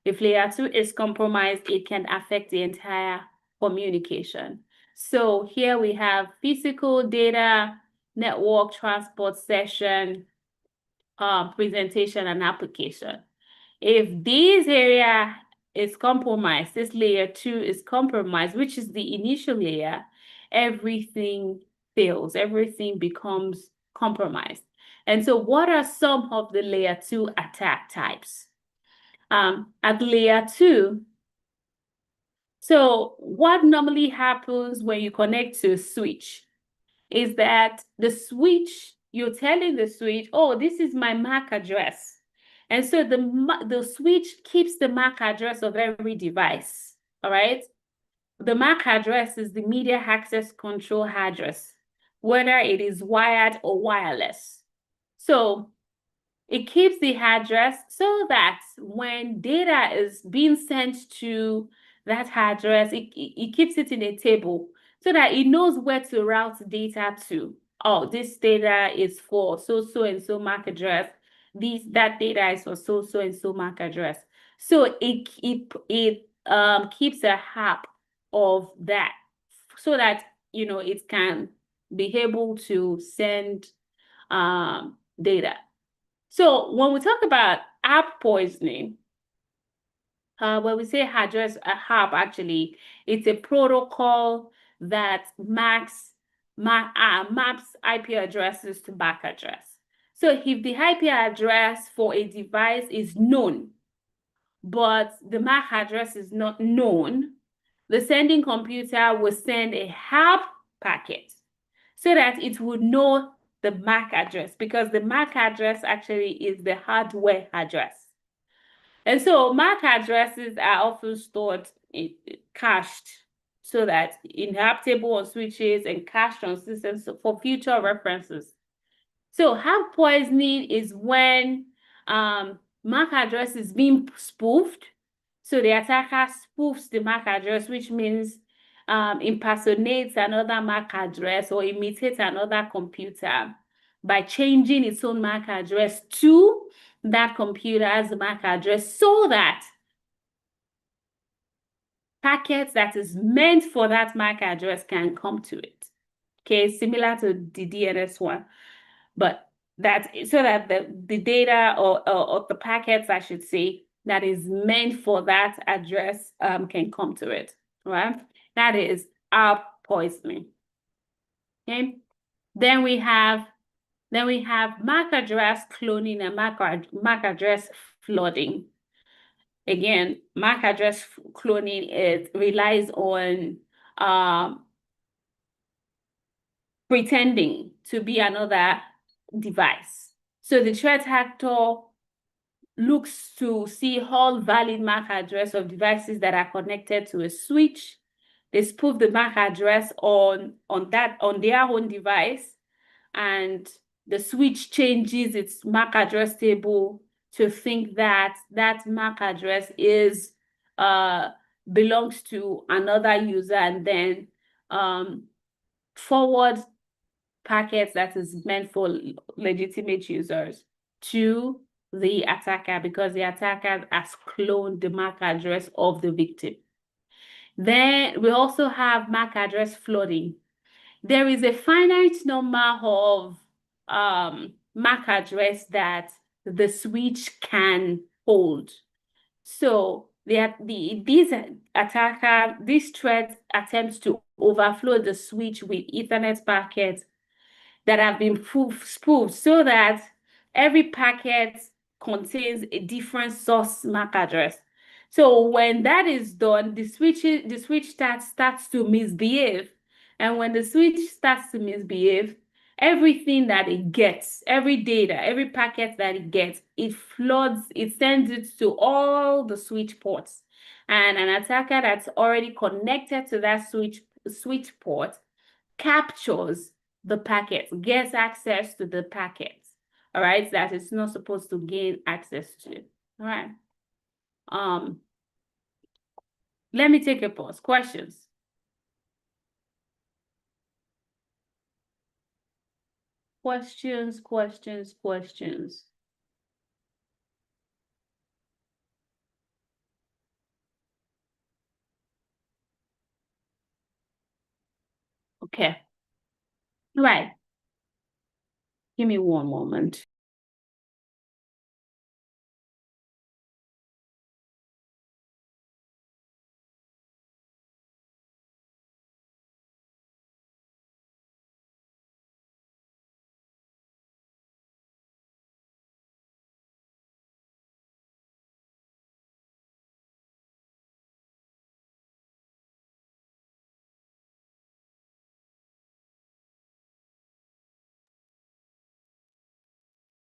Speaker 2: If layer 2 is compromised, it can affect the entire communication. So here we have physical data, network transport session, presentation, and application. If this area is compromised, this layer 2 is compromised, which is the initial layer, everything fails, everything becomes compromised. And so what are some of the layer 2 attack types? At layer 2, so what normally happens when you connect to a switch is that the switch, you're telling the switch, oh, this is my MAC address. And so the switch keeps the MAC address of every device, all right? The MAC address is the media access control address, whether it is wired or wireless. So it keeps the address so that when data is being sent to that address, it keeps it in a table so that it knows where to route data to. Oh, this data is for so and so MAC address. That data is for so and so MAC address. So it keeps a map of that so that it can be able to send data. So when we talk about app poisoning, when we say address a hub, actually, it's a protocol that maps IP addresses to MAC address. So if the IP address for a device is known, but the MAC address is not known, the sending computer will send a hub packet so that it would know the MAC address, because the MAC address actually is the hardware address. And so MAC addresses are often stored cached so that inhabitable on switches and cached on systems for future references. So hub poisoning is when MAC address is being spoofed. So the attacker spoofs the MAC address, which means impersonates another MAC address or imitates another computer by changing its own MAC address to that computer's MAC address so that packets that is meant for that MAC address can come to it. Okay, similar to the DNS one, but that's so that the data or the packets, I should say, that is meant for that address can come to it, right? That is app poisoning. Okay, then we have MAC address cloning and MAC address flooding. Again, MAC address cloning relies on pretending to be another device. So the threat actor looks to see all valid MAC address of devices that are connected to a switch. They spoof the MAC address on their own device, and the switch changes its MAC address table to think that that MAC address is belongs to another user, and then forward packets that is meant for legitimate users. to the attacker because the attacker has cloned the MAC address of the victim. Then we also have MAC address flooding. There is a finite number of MAC address that the switch can hold. So these threat attempts to overflow the switch with Ethernet packets that have been spoofed so that every packet contains a different source MAC address. So when that is done, the switch starts to misbehave. And when the switch starts to misbehave, everything that it gets, every data, every packet that it gets, it floods, it sends it to all the switch ports. And an attacker that's already connected to that switch port captures the packets, gets access to the packets, all right, that it's not supposed to gain access to, all right? Let me take a pause. Questions? Questions. Okay. Right. Give me one moment.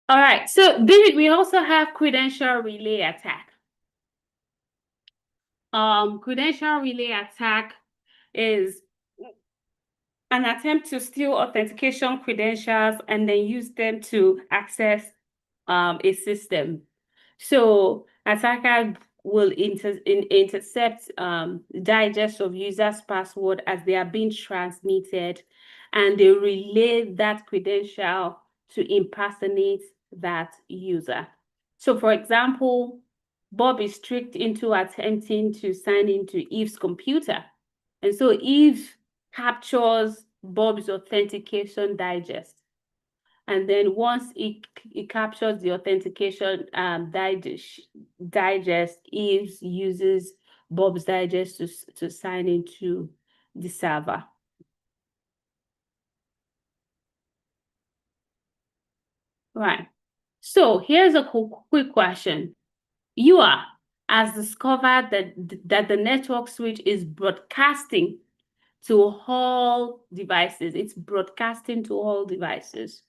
Speaker 2: All right, so we also have credential relay attack. Credential relay attack is an attempt to steal authentication credentials and then use them to access a system. So attacker will intercept digest of users' password as they are being transmitted, and they relay that credential to impersonate that user. So for example, Bob is tricked into attempting to sign into Eve's computer. And so Eve captures Bob's authentication digest. And then once it captures the authentication digest, Eve uses Bob's digest to sign into the server. Right. So here's a quick question. Yuya has discovered that the network switch is broadcasting to all devices. It's broadcasting to all devices.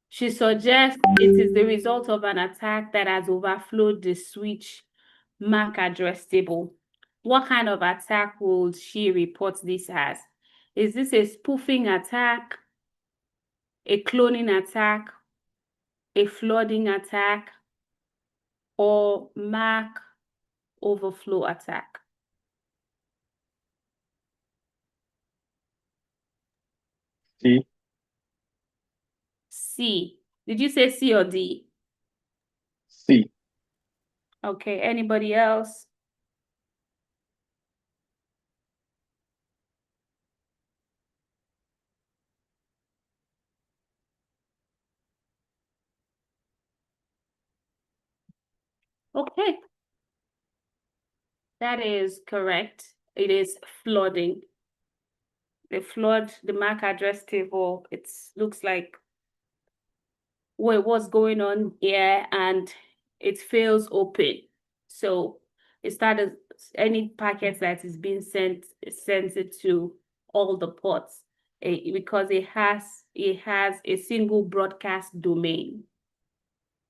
Speaker 2: She suggests it is the result of an attack that has overflowed the switch MAC address table. What kind of attack would she report this as? Is this a spoofing attack, a cloning attack, a flooding attack, or MAC overflow attack?
Speaker 6: C.
Speaker 2: C. Did you say C or D?
Speaker 6: C.
Speaker 2: Okay, anybody else? Okay. That is correct. It is flooding. They flood the MAC address table. It looks like what's going on here, and it fails open. So it started any packet that is being sent, it sends it to all the ports because it has a single broadcast domain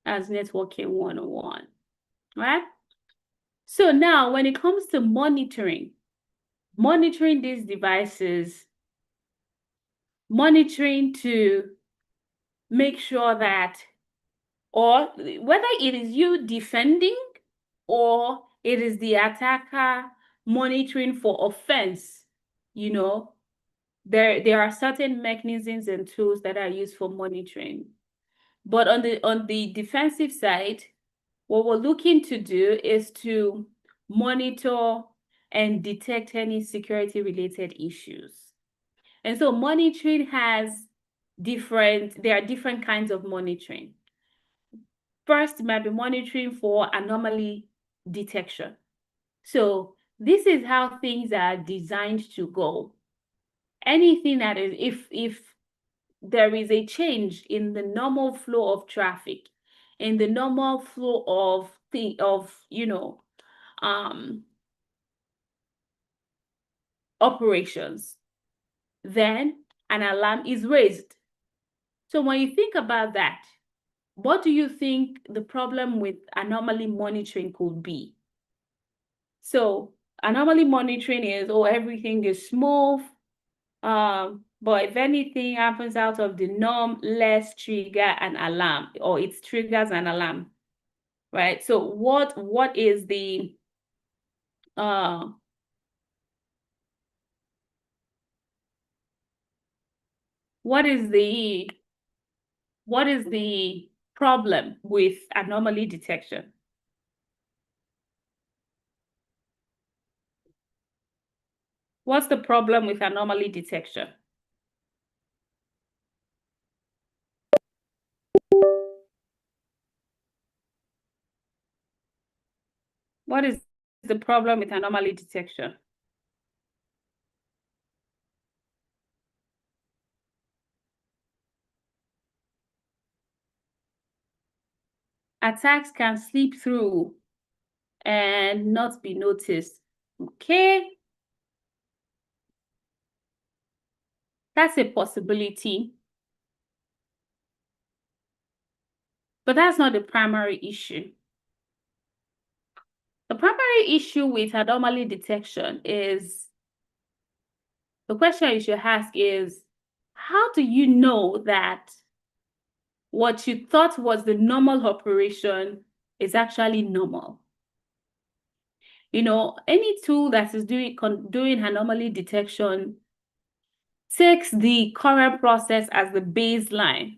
Speaker 2: as networking 101, right? So now when it comes to monitoring these devices, monitoring to make sure that, or whether it is you defending or it is the attacker monitoring for offense, you know, there are certain mechanisms and tools that are used for monitoring. But on the defensive side, what we're looking to do is to monitor and detect any security related issues. And so monitoring there are different kinds of monitoring. First, you might be monitoring for anomaly detection. So this is how things are designed to go. Anything that is, if there is a change in the normal flow of traffic, in the normal flow of operations, then an alarm is raised. So when you think about that, what do you think the problem with anomaly monitoring could be? So anomaly monitoring is, oh, everything is smooth, but if anything happens out of the norm, let's trigger an alarm, or it triggers an alarm, right? So what is the what is the problem with anomaly detection? What's the problem with anomaly detection? What is the problem with anomaly detection? Attacks can slip through and not be noticed. Okay. That's a possibility. But that's not the primary issue. The primary issue with anomaly detection is, the question you should ask is, how do you know that what you thought was the normal operation is actually normal? Any tool that is doing anomaly detection takes the current process as the baseline.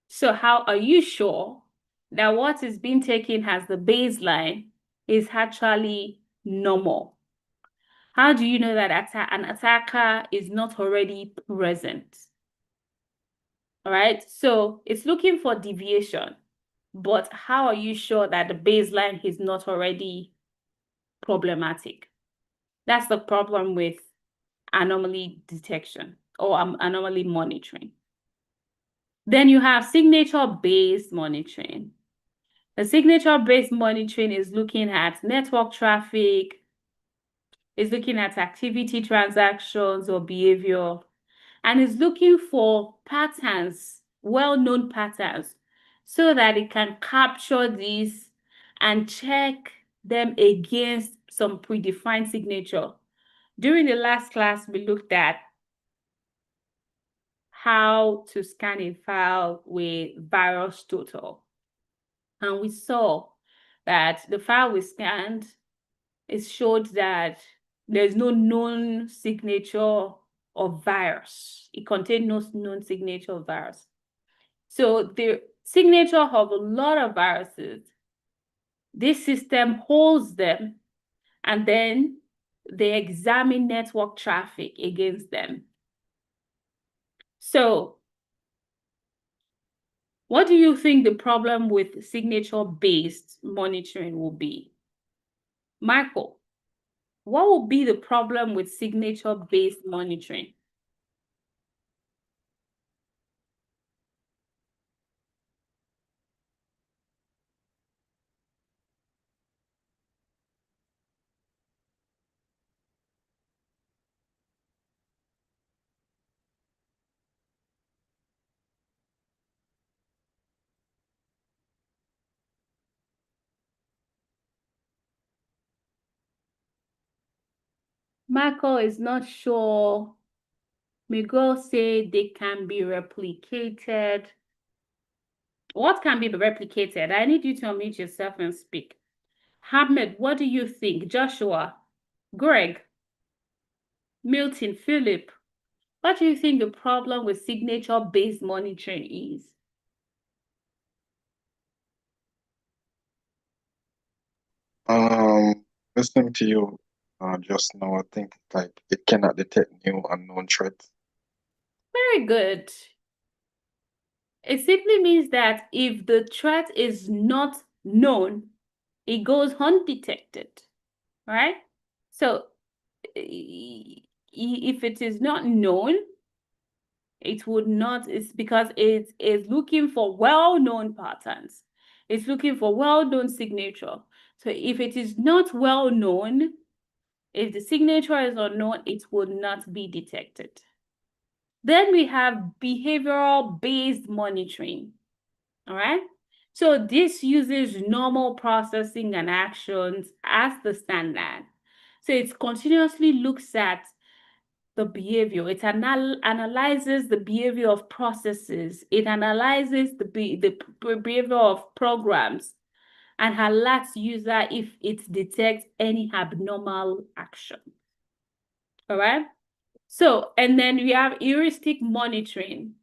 Speaker 2: So how are you sure that what is being taken as the baseline is actually normal? How do you know that an attacker is not already present? All right, so it's looking for deviation, but how are you sure that the baseline is not already problematic? That's the problem with anomaly detection or anomaly monitoring. Then you have signature-based monitoring. The signature-based monitoring is looking at network traffic, is looking at activity, transactions, or behavior, and is looking for patterns, well-known patterns, so that it can capture these and check them against some predefined signature. During the last class, we looked at how to scan a file with VirusTotal. And we saw that the file we scanned, it showed that there's no known signature of virus. It contained no known signature of virus. So the signature of a lot of viruses, this system holds them, and then they examine network traffic against them. So what do you think the problem with signature-based monitoring will be? Michael, what will be the problem with signature-based monitoring? Michael is not sure. Miguel say they can be replicated. What can be replicated? I need you to unmute yourself and speak. Ahmed, what do you think? Joshua, Greg, Milton, Philip, what do you think the problem with signature-based monitoring is?
Speaker 6: Listening to you just now, I think like it cannot detect new unknown threats.
Speaker 2: Very good. It simply means that if the threat is not known, it goes undetected, right? So if it is not known, it would not, it's because it is looking for well-known patterns. It's looking for well-known signature. So if it is not well-known, if the signature is unknown, it would not be detected. Then we have behavioral-based monitoring, all right? So this uses normal processing and actions as the standard. So it continuously looks at the behavior. It analyzes the behavior of processes. It analyzes the behavior of programs and alerts user if it detects any abnormal action. All right? So, and then we have heuristic monitoring.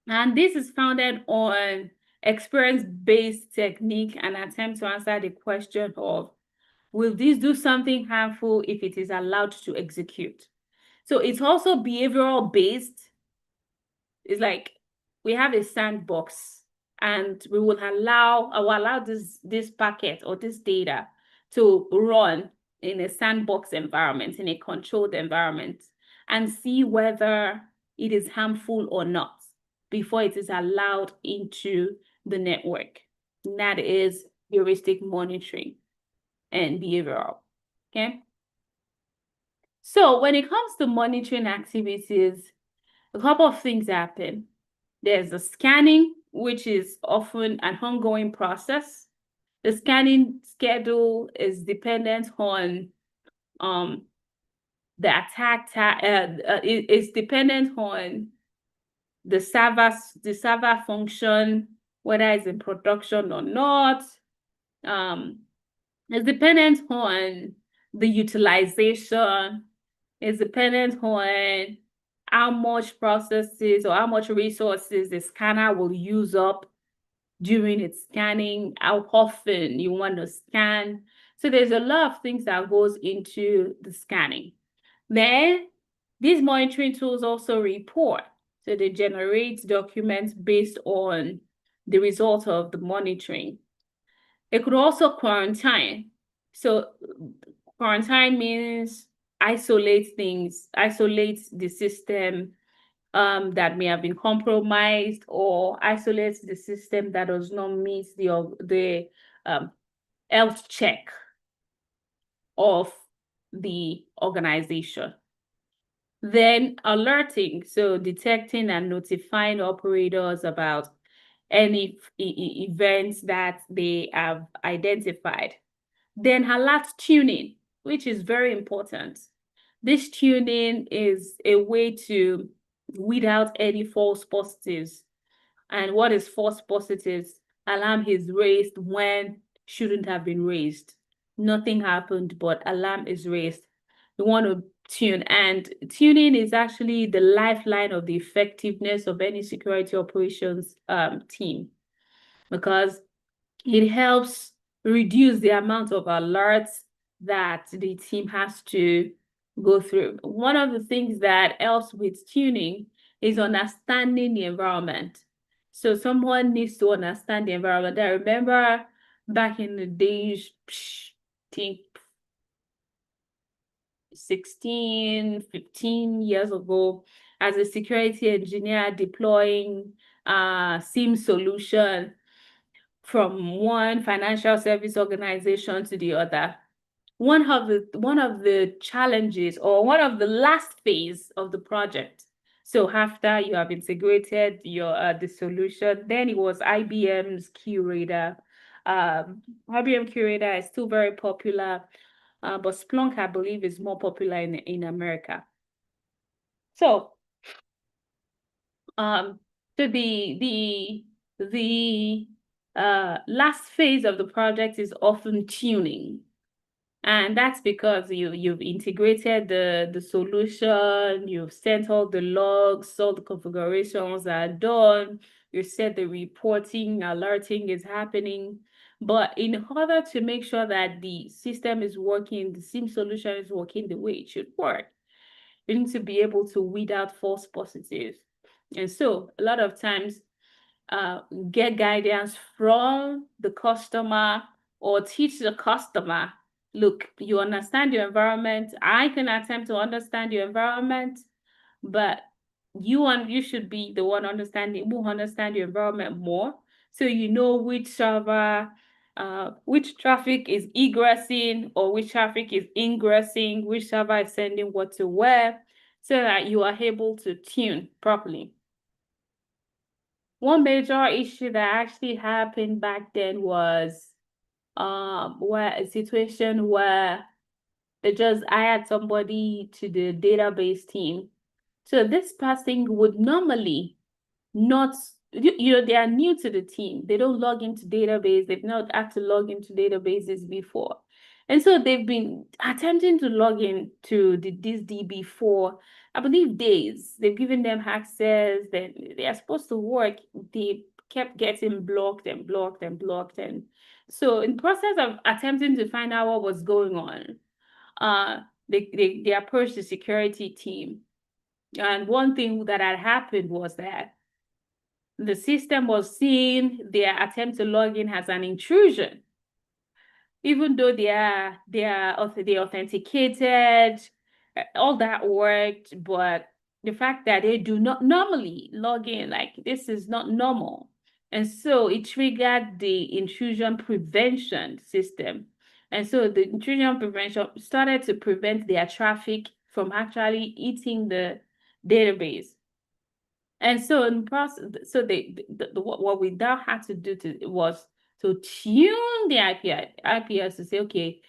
Speaker 2: And this is founded on experience-based technique and attempt to answer the question of, will this do something harmful if it is allowed to execute? So it's also behavioral based. It's like we have a sandbox and we will allow this packet or this data to run in a sandbox environment, in a controlled environment, and see whether it is harmful or not before it is allowed into the network. And that is heuristic monitoring and behavioral, okay? So when it comes to monitoring activities, a couple of things happen. There's the scanning, which is often an ongoing process. The scanning schedule is dependent on the attack. It's dependent on the server function, whether it's in production or not. It's dependent on the utilization. It's dependent on how much processes or how much resources the scanner will use up during its scanning, how often you want to scan. So there's a lot of things that goes into the scanning. Then these monitoring tools also report. So they generate documents based on the result of the monitoring. It could also quarantine. So quarantine means isolate things, isolate the system that may have been compromised, or isolate the system that does not meet the health check of the organization. Then alerting, so detecting and notifying operators about any events that they have identified. Then alert tuning, which is very important. This tuning is a way to weed out any false positives. And what is false positives? Alarm is raised when shouldn't have been raised. Nothing happened, but alarm is raised. We want to tune, and tuning is actually the lifeline of the effectiveness of any security operations team, because it helps reduce the amount of alerts that the team has to go through. One of the things that helps with tuning is understanding the environment. So someone needs to understand the environment. I remember back in the days, I think 16, 15 years ago, as a security engineer deploying a SIEM solution from one financial service organization to the other. One of the challenges, or one of the last phase of the project. So after you have integrated your the solution, then it was IBM's QRadar. IBM QRadar is still very popular, but Splunk, I believe, is more popular in America. So, the last phase of the project is often tuning. And that's because you've integrated the solution, you've sent all the logs, all the configurations are done, you said the reporting, alerting is happening. But in order to make sure that the system is working, the SIM solution is working the way it should work, you need to be able to weed out false positives. And so a lot of times, get guidance from the customer or teach the customer, look, you understand your environment. I can attempt to understand your environment, but you should be the one who understand your environment more. So you know which server, which traffic is egressing or which traffic is ingressing, which server is sending what to where, so that you are able to tune properly. One major issue that actually happened back then was where a situation where they just hired somebody to the database team. So this person would normally not, they are new to the team. They don't log into database. They've not had to log into databases before. And so they've been attempting to log in to this DB for, I believe, days. They've given them access, then they are supposed to work. They kept getting blocked and blocked and blocked. And so in the process of attempting to find out what was going on, they approached the security team. And one thing that had happened was that the system was seeing their attempt to log in as an intrusion. Even though they authenticated, all that worked, but the fact that they do not normally log in, like this is not normal. And so it triggered the intrusion prevention system. And so the intrusion prevention started to prevent their traffic from actually eating the database. And so in process, so what we now had to do was to tune the IPS to say, okay,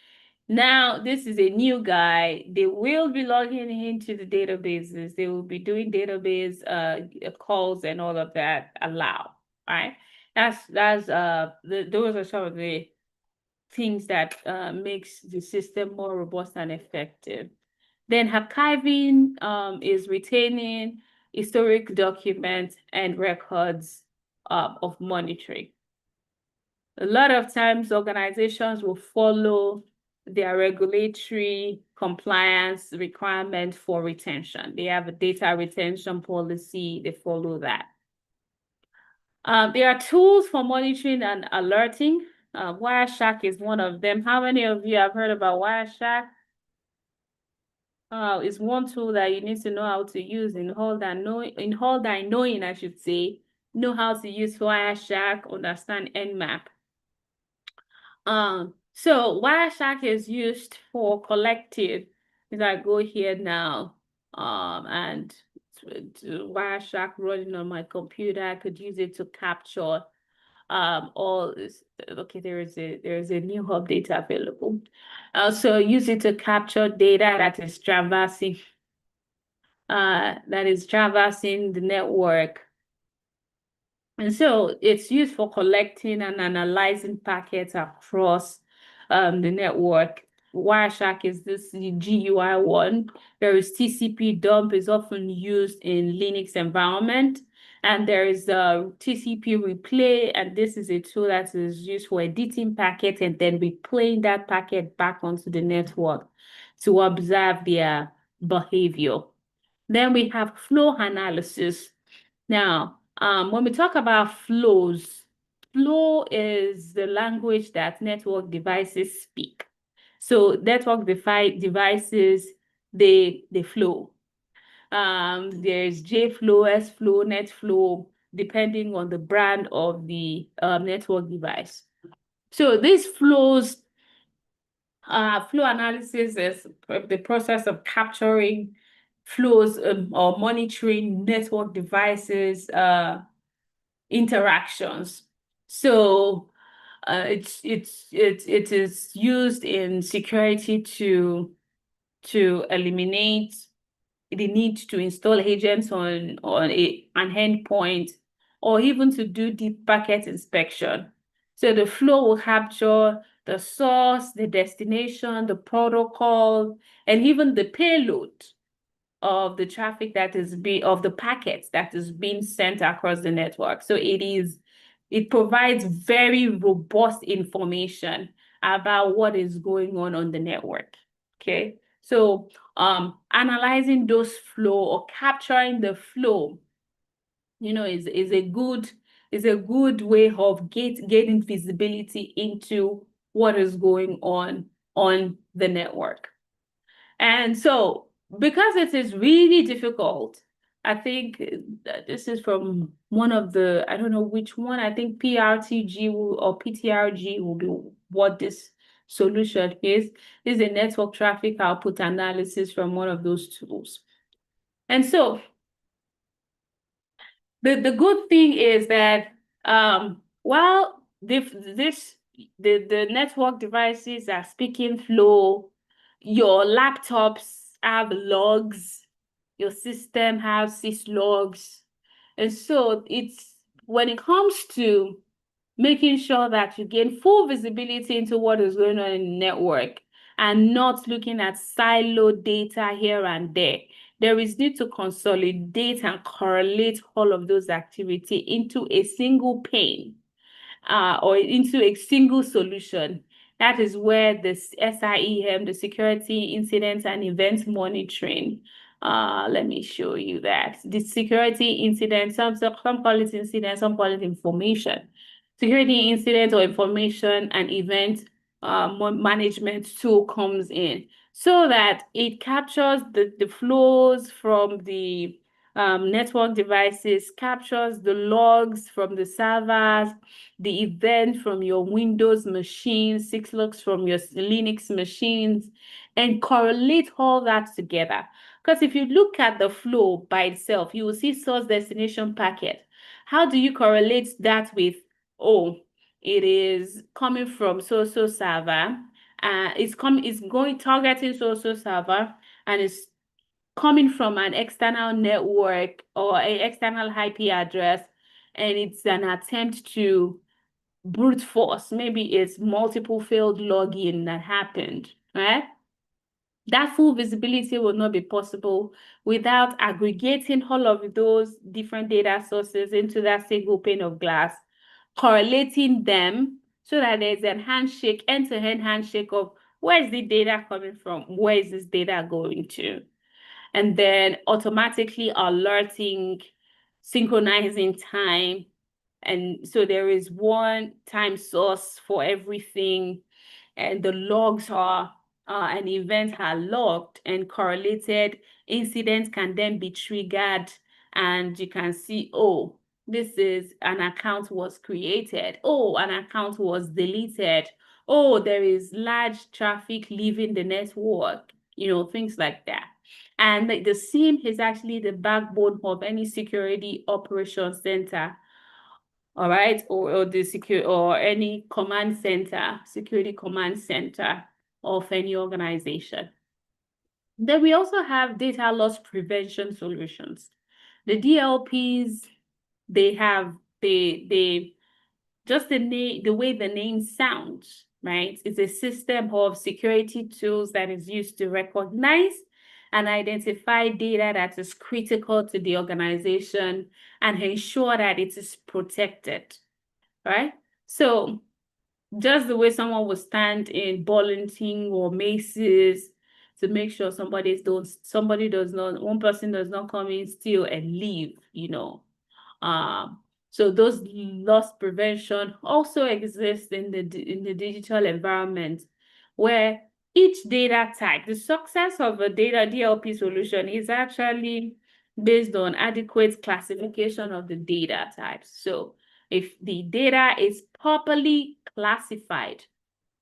Speaker 2: now this is a new guy. They will be logging into the databases. They will be doing database calls and all of that allow. Right? Those are some of the things that makes the system more robust and effective. Then archiving is retaining historic documents and records of monitoring. A lot of times organizations will follow their regulatory compliance requirement for retention. They have a data retention policy, they follow that. There are tools for monitoring and alerting. Wireshark is one of them. How many of you have heard about Wireshark? It's one tool that you need to know how to use in Haldane knowing, I should say, know how to use Wireshark, understand Nmap. So Wireshark is used for collective. If I go here now, and Wireshark running on my computer, I could use it to capture all this. Okay, there is a new update available. Also use it to capture data that is traversing the network. And so it's used for collecting and analyzing packets across the network. Wireshark is this GUI one. There is TCP dump is often used in Linux environment. And there is a TCP replay, and this is a tool that is used for editing packets and then replaying that packet back onto the network to observe their behavior. Then we have flow analysis. Now, when we talk about flows, flow is the language that network devices speak. So network devices, they flow. There's JFlow, SFlow, NetFlow, depending on the brand of the network device. So these flows, flow analysis is the process of capturing flows or monitoring network devices interactions. So it is used in security to eliminate the need to install agents on an endpoint, or even to do deep packet inspection. So the flow will capture the source, the destination, the protocol, and even the payload of the traffic that is of the packets that is being sent across the network. So it is it provides very robust information about what is going on the network. Okay, so analyzing those flow or capturing the flow, is a good way of gaining visibility into what is going on the network. And so, because it is really difficult, I think this is from one of the, I don't know which one, I think PRTG or PTRG will be what this solution is. This is a network traffic output analysis from one of those tools. And so, the good thing is that while the network devices are speaking flow, your laptops have logs, your system has syslogs. And so it's when it comes to making sure that you gain full visibility into what is going on in the network and not looking at siloed data here and there. There is need to consolidate and correlate all of those activity into a single pane or into a single solution. That is where the SIEM, the Security Incidents and Event Monitoring, let me show you that. The security incident, some call it incident, some call it information. Security incident or information and event management tool comes in so that it captures the flows from the network devices, captures the logs from the servers, the event from your Windows machines, syslogs from your Linux machines, and correlate all that together. Because if you look at the flow by itself, you will see source destination packet. How do you correlate that with, it is coming from so-so server, it's going targeting so-so server, and it's coming from an external network or an external IP address, and it's an attempt to brute force. Maybe it's multiple failed login that happened, right? That full visibility will not be possible without aggregating all of those different data sources into that single pane of glass, correlating them so that there's an handshake, end-to-end handshake of where is the data coming from? Where is this data going to? And then automatically alerting, synchronizing time. And so there is one time source for everything, and the logs are and events are logged and correlated. Incidents can then be triggered, and you can see, this is an account was created. An account was deleted. There is large traffic leaving the network, things like that. And the SIEM is actually the backbone of any security operations center, all right, or the or any command center, security command center of any organization. Then we also have data loss prevention solutions. The DLPs, they have just the way the name sounds, right? It's a system of security tools that is used to recognize and identify data that is critical to the organization and ensure that it is protected, right? So just the way someone will stand in Burlington or Macy's to make sure one person does not come in, steal, and leave, So those loss prevention also exist in the digital environment, where each data type, the success of a data DLP solution is actually based on adequate classification of the data types. So if the data is properly classified,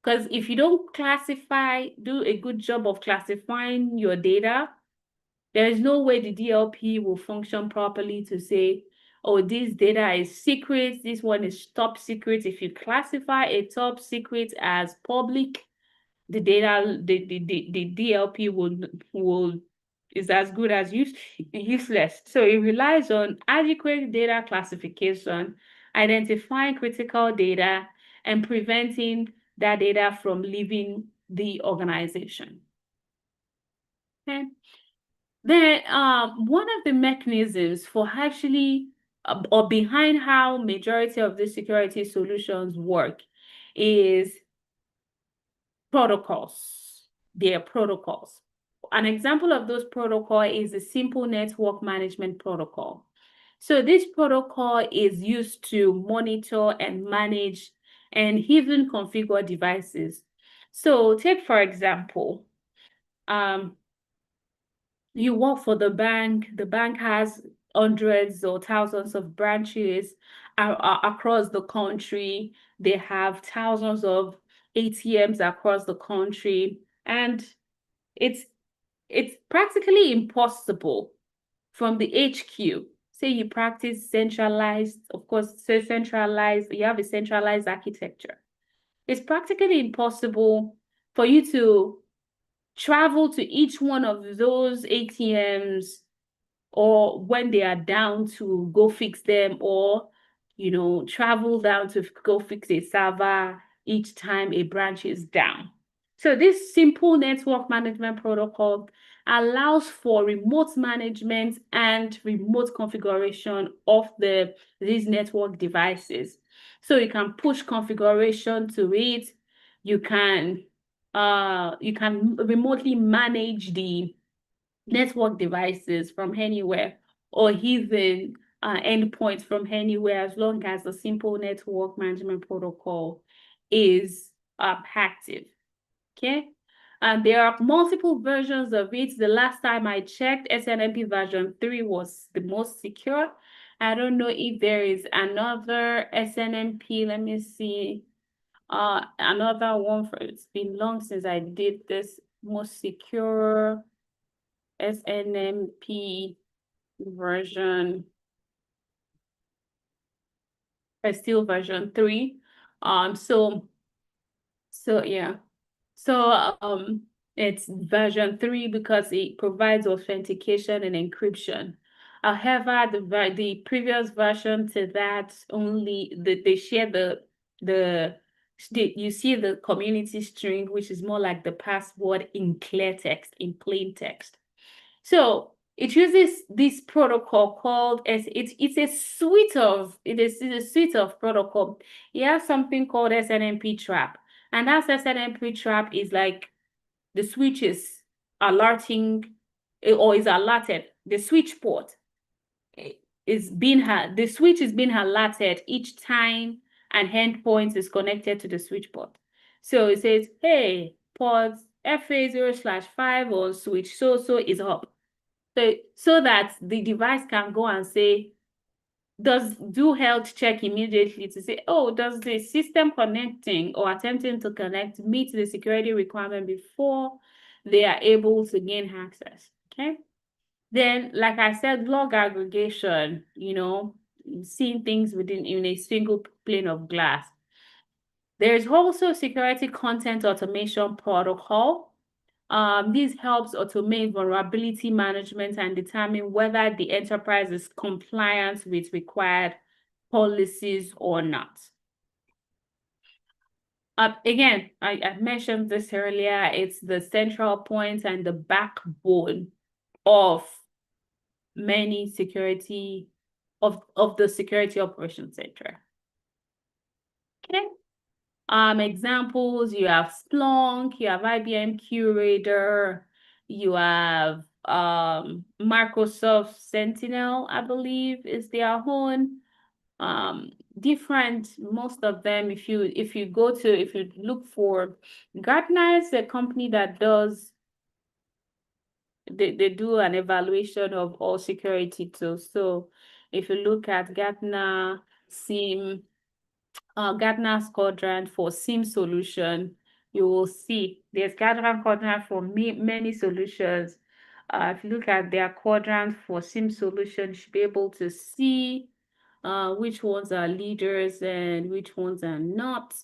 Speaker 2: because if you don't do a good job of classifying your data, there is no way the DLP will function properly to say, this data is secret, this one is top secret. If you classify a top secret as public, the data, the DLP is as good as useless. So it relies on adequate data classification, identifying critical data, and preventing that data from leaving the organization. Okay. Then one of the mechanisms for actually or behind how majority of the security solutions work is protocols. They are protocols. An example of those protocol is the Simple Network Management Protocol. So this protocol is used to monitor and manage and even configure devices. So take, for example, you work for the bank has hundreds or thousands of branches across the country. They have thousands of ATMs across the country, and it's practically impossible from the HQ. Say you practice centralized, of course, say centralized, you have a centralized architecture. It's practically impossible for you to travel to each one of those ATMs, or when they are down to go fix them, or travel down to go fix a server each time a branch is down. So this Simple Network Management Protocol allows for remote management and remote configuration of these network devices. So you can push configuration to it. You can remotely manage the network devices from anywhere, or even endpoints from anywhere, as long as the Simple Network Management Protocol is active. Okay. And there are multiple versions of it. The last time I checked, SNMP version 3 was the most secure. I don't know if there is another SNMP. Let me see. Another one it's been long since I did this. Most secure SNMP version. Still version 3. So yeah. So it's version 3 because it provides authentication and encryption. However, the previous version to that only they share you see the community string, which is more like the password in clear text, in plain text. So it uses this protocol called it's a suite of protocol. It has something called SNMP trap. And that SNMP trap is like the switch is alerting, or is alerted. The switch port the switch is being alerted each time an endpoint is connected to the switch port. So it says, hey, port FA0/5 or switch so is up. So that the device can go and say, do health check immediately to say, oh, does the system connecting or attempting to connect meet the security requirement before they are able to gain access? Okay. Then, like I said, log aggregation, seeing things in a single pane of glass. There's also security content automation protocol. This helps automate vulnerability management and determine whether the enterprise is compliant with required policies or not. Again, I mentioned this earlier, it's the central point and the backbone of many security, of the security operations center. Okay. Examples, you have Splunk, you have IBM QRadar, you have Microsoft Sentinel, I believe is their own. Different, most of them, if you look for Gartner, is a company that does they do an evaluation of all security tools. So if you look at Gartner SIEM, Gartner's quadrant for SIEM solution, you will see there's Gartner quadrant for many solutions. If you look at their quadrant for SIEM solution, you should be able to see which ones are leaders and which ones are not.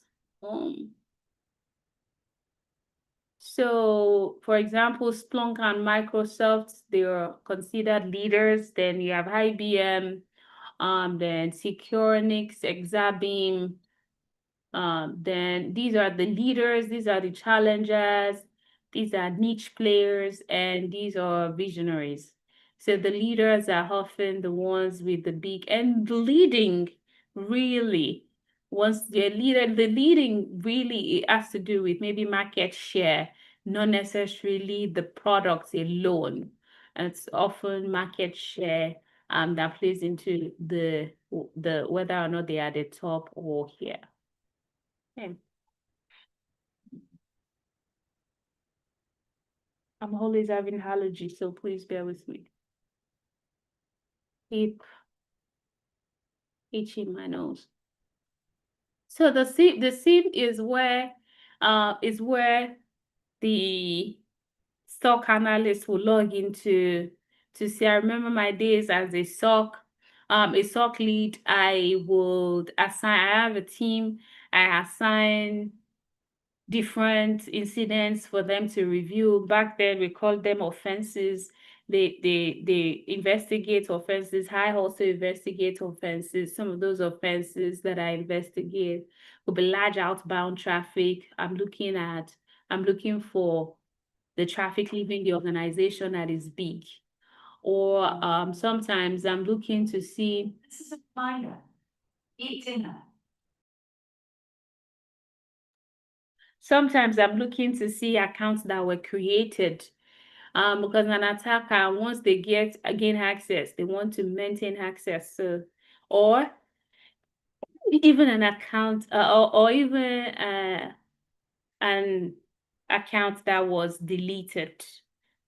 Speaker 2: So, for example, Splunk and Microsoft, they are considered leaders. Then you have IBM, then Securonix, Exabeam. Then these are the leaders, these are the challengers, these are niche players, and these are visionaries. So the leaders are often the ones with the big and leading really. Once they're leader, the leading really it has to do with maybe market share, not necessarily the products alone. And it's often market share that plays into the whether or not they are the top or here. Okay. I'm always having allergies, so please bear with me. Keep itching my nose. So the SIM is where the stock analyst will log into to see. I remember my days as a SOC lead. I would assign. I have a team. I assign different incidents for them to review. Back then, we called them offenses. They investigate offenses. I also investigate offenses. Some of those offenses that I investigate will be large outbound traffic. I'm looking for the traffic leaving the organization that is big. Or sometimes I'm looking to see.
Speaker 7: This is a minor. Eat dinner.
Speaker 2: Sometimes I'm looking to see accounts that were created because an attacker, once they gain access, they want to maintain access. So, or even an account or even an account that was deleted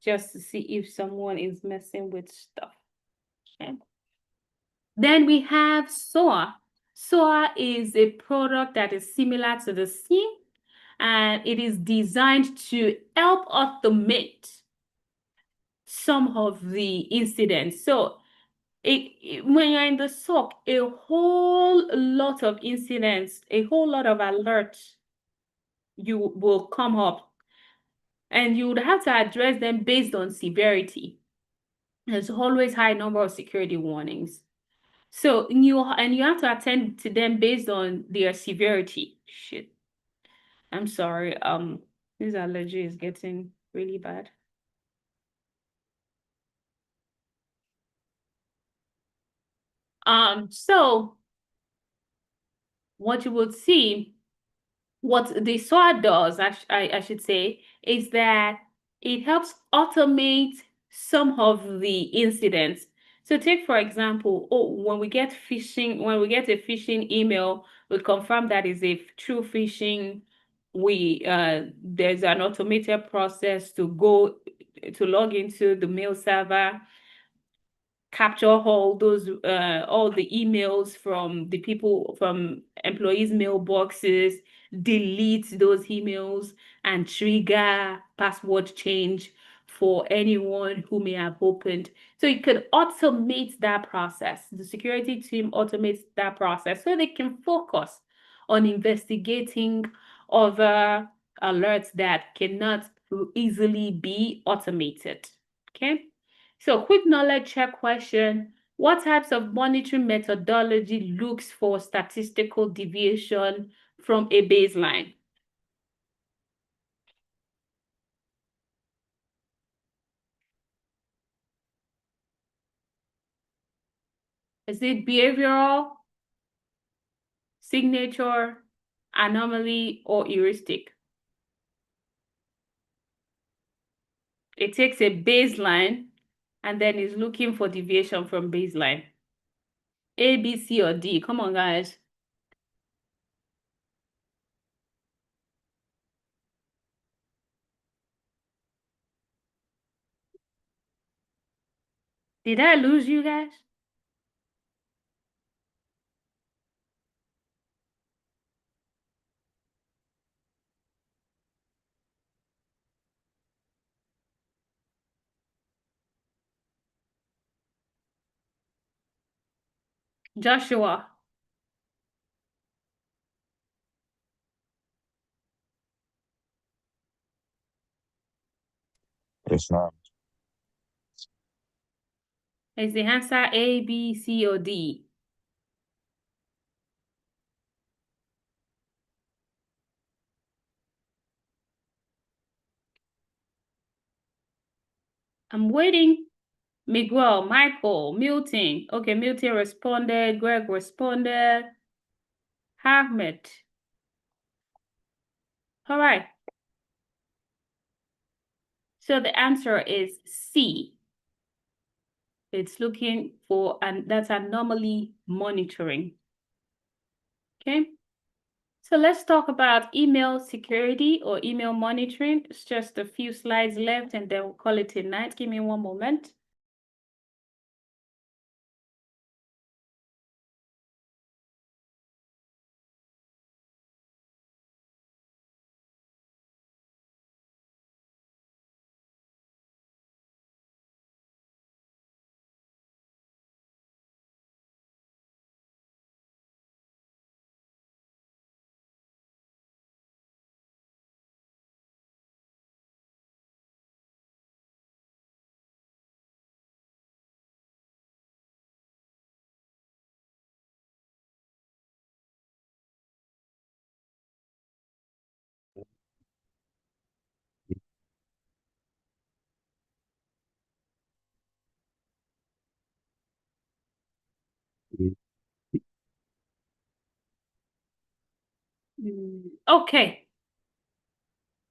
Speaker 2: just to see if someone is messing with stuff. Okay. Then we have SOA. SOA is a product that is similar to the SIEM, and it is designed to help automate some of the incidents. So when you're in the SOC, a whole lot of incidents, a whole lot of alerts you will come up, and you would have to address them based on severity. There's always high number of security warnings. So you have to attend to them based on their severity. Shit. I'm sorry. This allergy is getting really bad. So what you would see, what the SOA does, I should say, is that it helps automate some of the incidents. So take, for example, when we get a phishing email, we confirm that is a true phishing. There's an automated process to log into the mail server, capture all the emails from the people, from employees' mailboxes, delete those emails, and trigger password change for anyone who may have opened. So you could automate that process. The security team automates that process so they can focus on investigating other alerts that cannot easily be automated. Okay. So quick knowledge check question. What types of monitoring methodology looks for statistical deviation from a baseline? Is it behavioral, signature, anomaly, or heuristic? It takes a baseline and then is looking for deviation from baseline. A, B, C, or D? Come on, guys. Did I lose you guys? Joshua.
Speaker 6: It's not.
Speaker 2: Is the answer A, B, C, or D? I'm waiting. Miguel, Michael, Milton. Okay, Milton responded. Greg responded. Ahmed. All right. So the answer is C. It's looking for, and that's anomaly monitoring. Okay. So let's talk about email security or email monitoring. It's just a few slides left and then we'll call it a night. Give me one moment. Okay.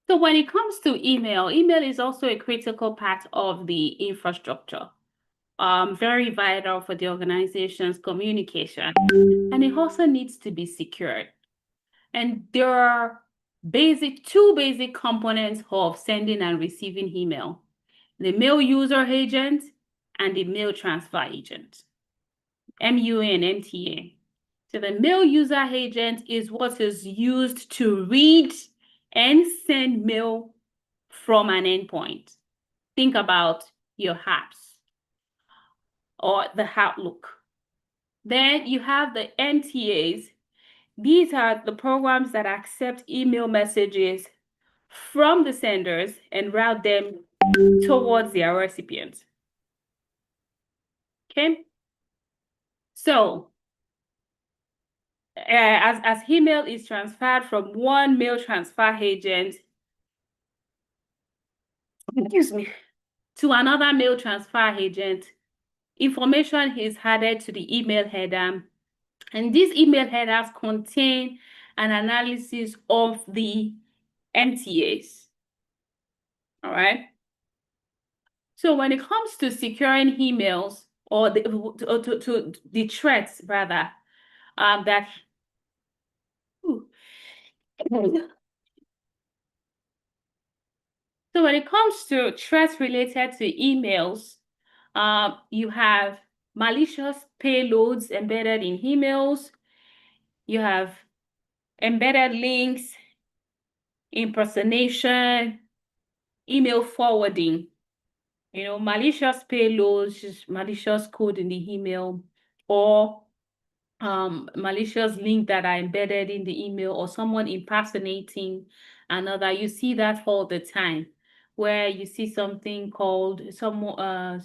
Speaker 2: So when it comes to email, email is also a critical part of the infrastructure. Very vital for the organization's communication. And it also needs to be secured. And there are two basic components of sending and receiving email: the mail user agent and the mail transfer agent, MUA and MTA. So the mail user agent is what is used to read and send mail from an endpoint. Think about your apps or the Outlook. Then you have the MTAs. These are the programs that accept email messages from the senders and route them towards their recipients. Okay? So as email is transferred from one mail transfer agent, excuse me, to another mail transfer agent, information is added to the email header, and these email headers contain an analysis of the MTAs. All right. So when it comes to securing emails or to the threats rather, that so when it comes to threats related to emails, you have malicious payloads embedded in emails. You have embedded links, impersonation, email forwarding. Malicious payloads, just malicious code in the email, or malicious link that are embedded in the email, or someone impersonating another. You see that all the time, where you see something called PayPal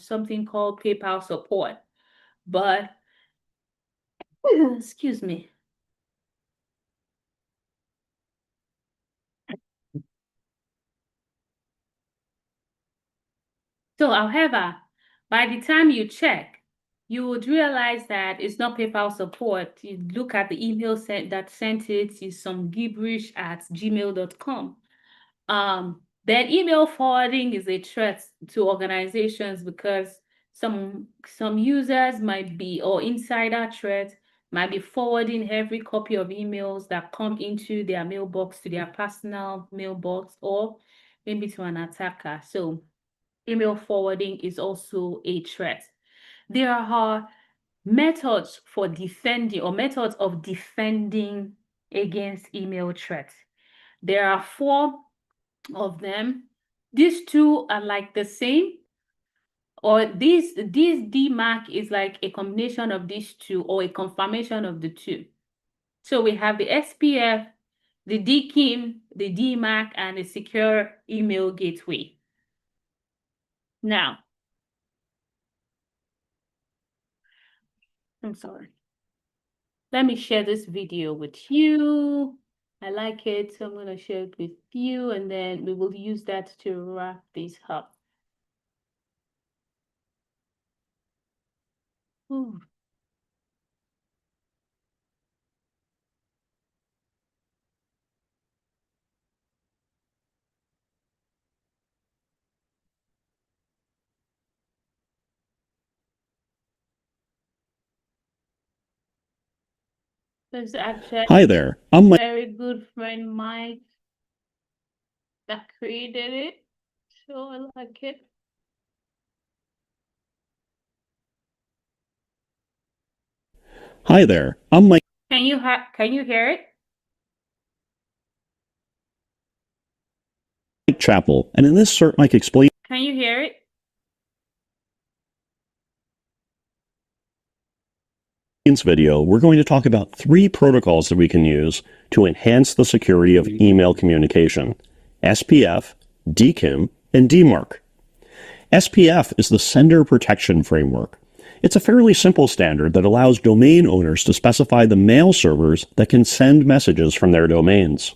Speaker 2: support, but excuse me. So, however, by the time you check, you would realize that it's not PayPal support. You look at the email that sent it is some gibberish at gmail.com. Then email forwarding is a threat to organizations because some users might be, or insider threat, might be forwarding every copy of emails that come into their mailbox to their personal mailbox, or maybe to an attacker. So email forwarding is also a threat. There are methods for defending, or methods of defending against email threats. There are 4 of them. These 2 are like the same, or this DMARC is like a combination of these 2, or a confirmation of the 2. So we have the SPF, the DKIM, the DMARC, and the secure email gateway. Now, I'm sorry. Let me share this video with you. I like it, so I'm going to share it with you, and then we will use that to wrap this up. Ooh. There's actually
Speaker 8: Hi there, I'm Mike.
Speaker 2: very good friend Mike that created it. So I like it.
Speaker 8: Hi there, I'm Mike
Speaker 2: Can you hear it?
Speaker 8: Chappell, and in this Cert Mike Explains
Speaker 2: Can you hear it?
Speaker 8: video, we're going to talk about 3 protocols that we can use to enhance the security of email communication: SPF, DKIM, and DMARC. SPF is the Sender Protection Framework. It's a fairly simple standard that allows domain owners to specify the mail servers that can send messages from their domains.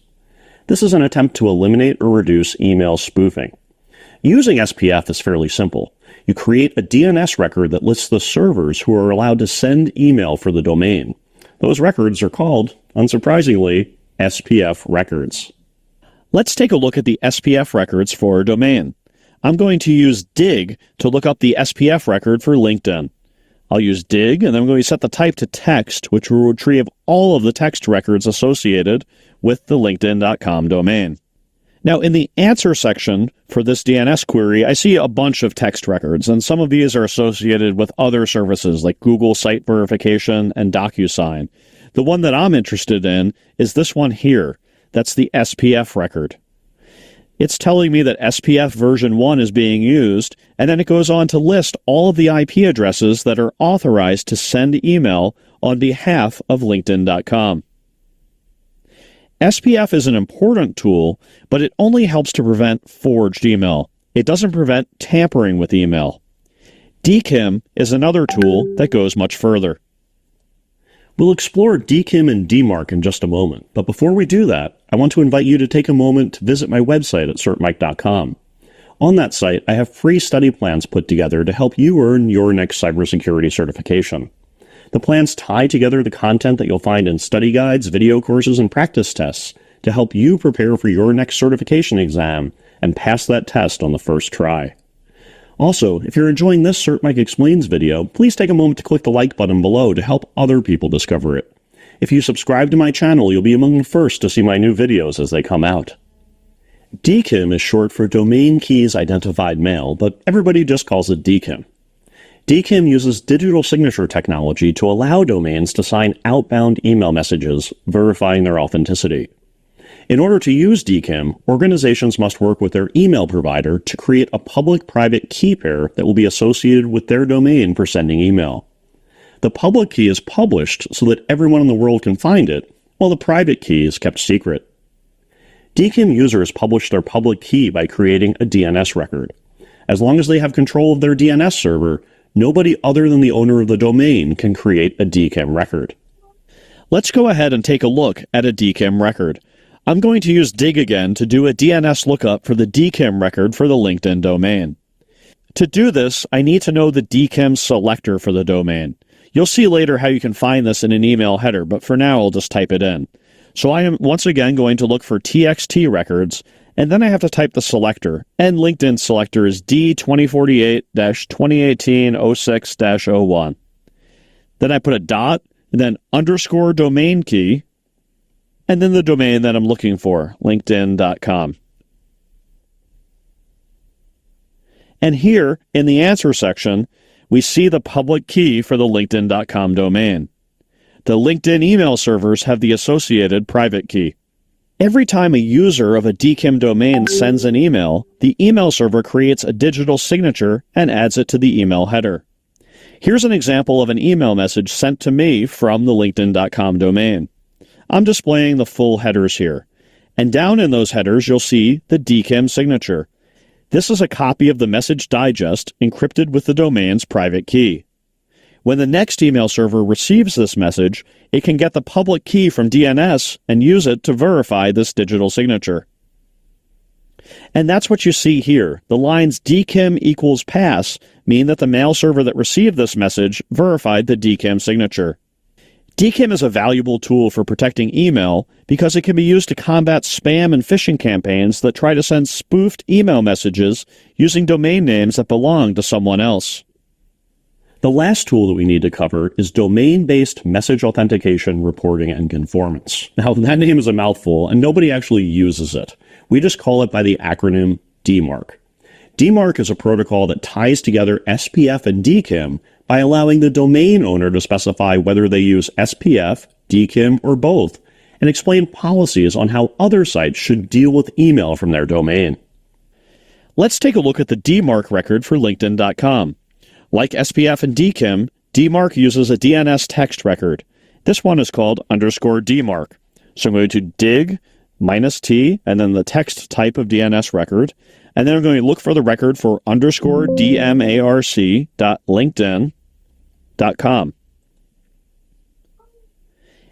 Speaker 8: This is an attempt to eliminate or reduce email spoofing. Using SPF is fairly simple. You create a DNS record that lists the servers who are allowed to send email for the domain. Those records are called, unsurprisingly, SPF records. Let's take a look at the SPF records for a domain. I'm going to use Dig to look up the SPF record for LinkedIn. I'll use Dig, and then I'm going to set the type to text, which will retrieve all of the text records associated with the LinkedIn.com domain. Now, in the answer section for this DNS query, I see a bunch of text records, and some of these are associated with other services like Google Site Verification and DocuSign. The one that I'm interested in is this one here. That's the SPF record. It's telling me that SPF version 1 is being used, and then it goes on to list all of the IP addresses that are authorized to send email on behalf of LinkedIn.com. SPF is an important tool, but it only helps to prevent forged email. It doesn't prevent tampering with email. DKIM is another tool that goes much further. We'll explore DKIM and DMARC in just a moment, but before we do that, I want to invite you to take a moment to visit my website at certmike.com. On that site, I have free study plans put together to help you earn your next cybersecurity certification. The plans tie together the content that you'll find in study guides, video courses, and practice tests to help you prepare for your next certification exam and pass that test on the first try. Also, if you're enjoying this Cert Mike Explains video, please take a moment to click the like button below to help other people discover it. If you subscribe to my channel, you'll be among the first to see my new videos as they come out. DKIM is short for Domain Keys Identified Mail, but everybody just calls it DKIM. DKIM uses digital signature technology to allow domains to sign outbound email messages, verifying their authenticity. In order to use DKIM, organizations must work with their email provider to create a public-private key pair that will be associated with their domain for sending email. The public key is published so that everyone in the world can find it, while the private key is kept secret. DKIM users publish their public key by creating a DNS record. As long as they have control of their DNS server, nobody other than the owner of the domain can create a DKIM record. Let's go ahead and take a look at a DKIM record. I'm going to use Dig again to do a DNS lookup for the DKIM record for the LinkedIn domain. To do this, I need to know the DKIM selector for the domain. You'll see later how you can find this in an email header, but for now I'll just type it in. So I am once again going to look for TXT records, and then I have to type the selector, and LinkedIn selector is D2048-2018-06-01. Then I put a dot, and then underscore domain key, and then the domain that I'm looking for, linkedin.com. And here, in the answer section, we see the public key for the linkedin.com domain. The LinkedIn email servers have the associated private key. Every time a user of a DKIM domain sends an email, the email server creates a digital signature and adds it to the email header. Here's an example of an email message sent to me from the LinkedIn.com domain. I'm displaying the full headers here. And down in those headers, you'll see the DKIM signature. This is a copy of the message digest encrypted with the domain's private key. When the next email server receives this message, it can get the public key from DNS and use it to verify this digital signature. And that's what you see here. The lines DKIM equals pass mean that the mail server that received this message verified the DKIM signature. DKIM is a valuable tool for protecting email because it can be used to combat spam and phishing campaigns that try to send spoofed email messages using domain names that belong to someone else. The last tool that we need to cover is domain-based message authentication, reporting, and conformance. Now, that name is a mouthful, and nobody actually uses it. We just call it by the acronym DMARC. DMARC is a protocol that ties together SPF and DKIM by allowing the domain owner to specify whether they use SPF, DKIM, or both, and explain policies on how other sites should deal with email from their domain. Let's take a look at the DMARC record for LinkedIn.com. Like SPF and DKIM, DMARC uses a DNS text record. This one is called _DMARC. So I'm going to dig -T and then the text type of DNS record. And then I'm going to look for the record for _DMARC.LinkedIn.com.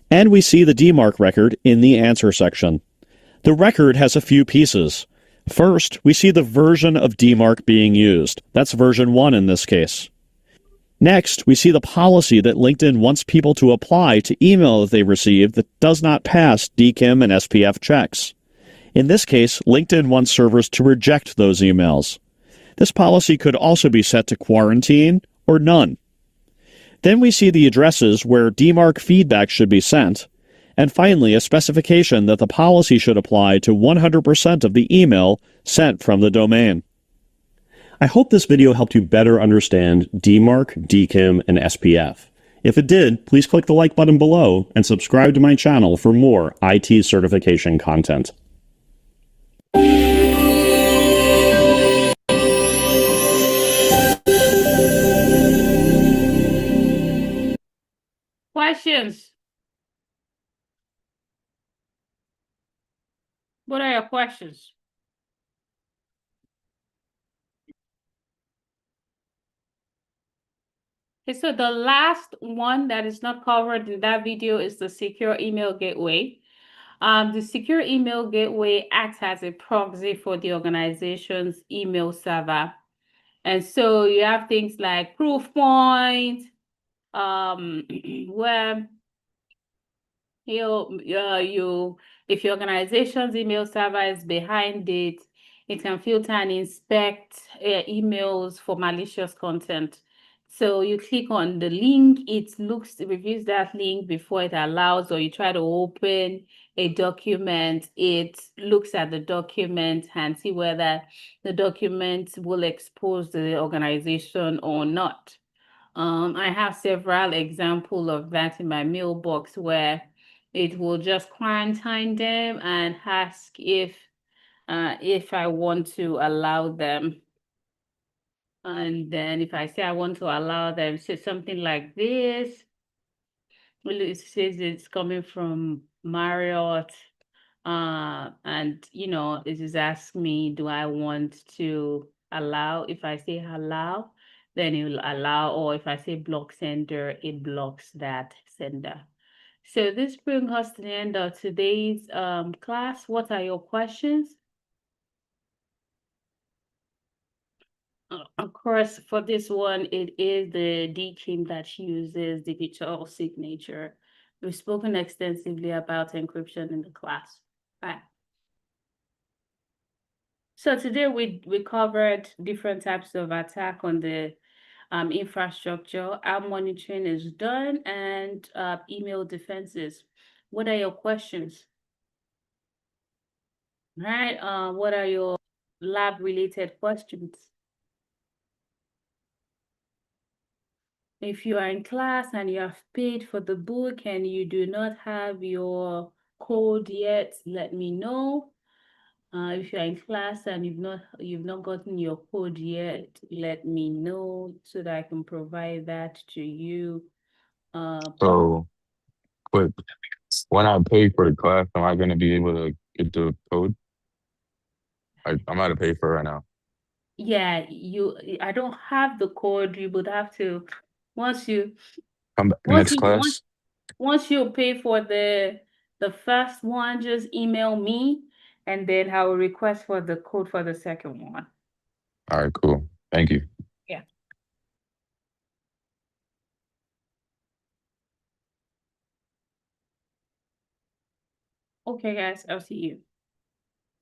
Speaker 8: And we see the DMARC record in the answer section. The record has a few pieces. First, we see the version of DMARC being used. That's version 1 in this case. Next, we see the policy that LinkedIn wants people to apply to email that they receive that does not pass DKIM and SPF checks. In this case, LinkedIn wants servers to reject those emails. This policy could also be set to quarantine or none. Then we see the addresses where DMARC feedback should be sent, and finally a specification that the policy should apply to 100% of the email sent from the domain. I hope this video helped you better understand DMARC, DKIM, and SPF. If it did, please click the like button below and subscribe to my channel for more IT certification content.
Speaker 2: Questions? What are your questions? Okay, so the last one that is not covered in that video is the secure email gateway. The secure email gateway acts as a proxy for the organization's email server. And so you have things like Proofpoint, where if your organization's email server is behind it, it can filter and inspect emails for malicious content. So you click on the link, it reviews that link before it allows, or you try to open a document, it looks at the document and see whether the document will expose the organization or not. I have several examples of that in my mailbox where it will just quarantine them and ask if I want to allow them. And then if I say I want to allow them, so something like this, well, it says it's coming from Marriott, and it is asking me, do I want to allow? If I say allow, then it will allow, or if I say block sender, it blocks that sender. So this brings us to the end of today's class. What are your questions? Of course, for this one, it is the DKIM that uses digital signature. We've spoken extensively about encryption in the class. Right. So today we covered different types of attack on the infrastructure. Our monitoring is done, and email defenses. What are your questions? Right. What are your lab-related questions? If you are in class and you have paid for the book and you do not have your code yet, let me know. If you're in class and you've not gotten your code yet, let me know so that I can provide that to you.
Speaker 9: So, but when I pay for the class, am I going to be able to get the code? I'm going to pay for it right now.
Speaker 2: Yeah, I don't have the code. You would have to, once you
Speaker 9: Come back next class.
Speaker 2: Once you pay for the first one, just email me and then I will request for the code for the second one.
Speaker 9: All right, cool. Thank you.
Speaker 2: Okay, guys, I'll see you.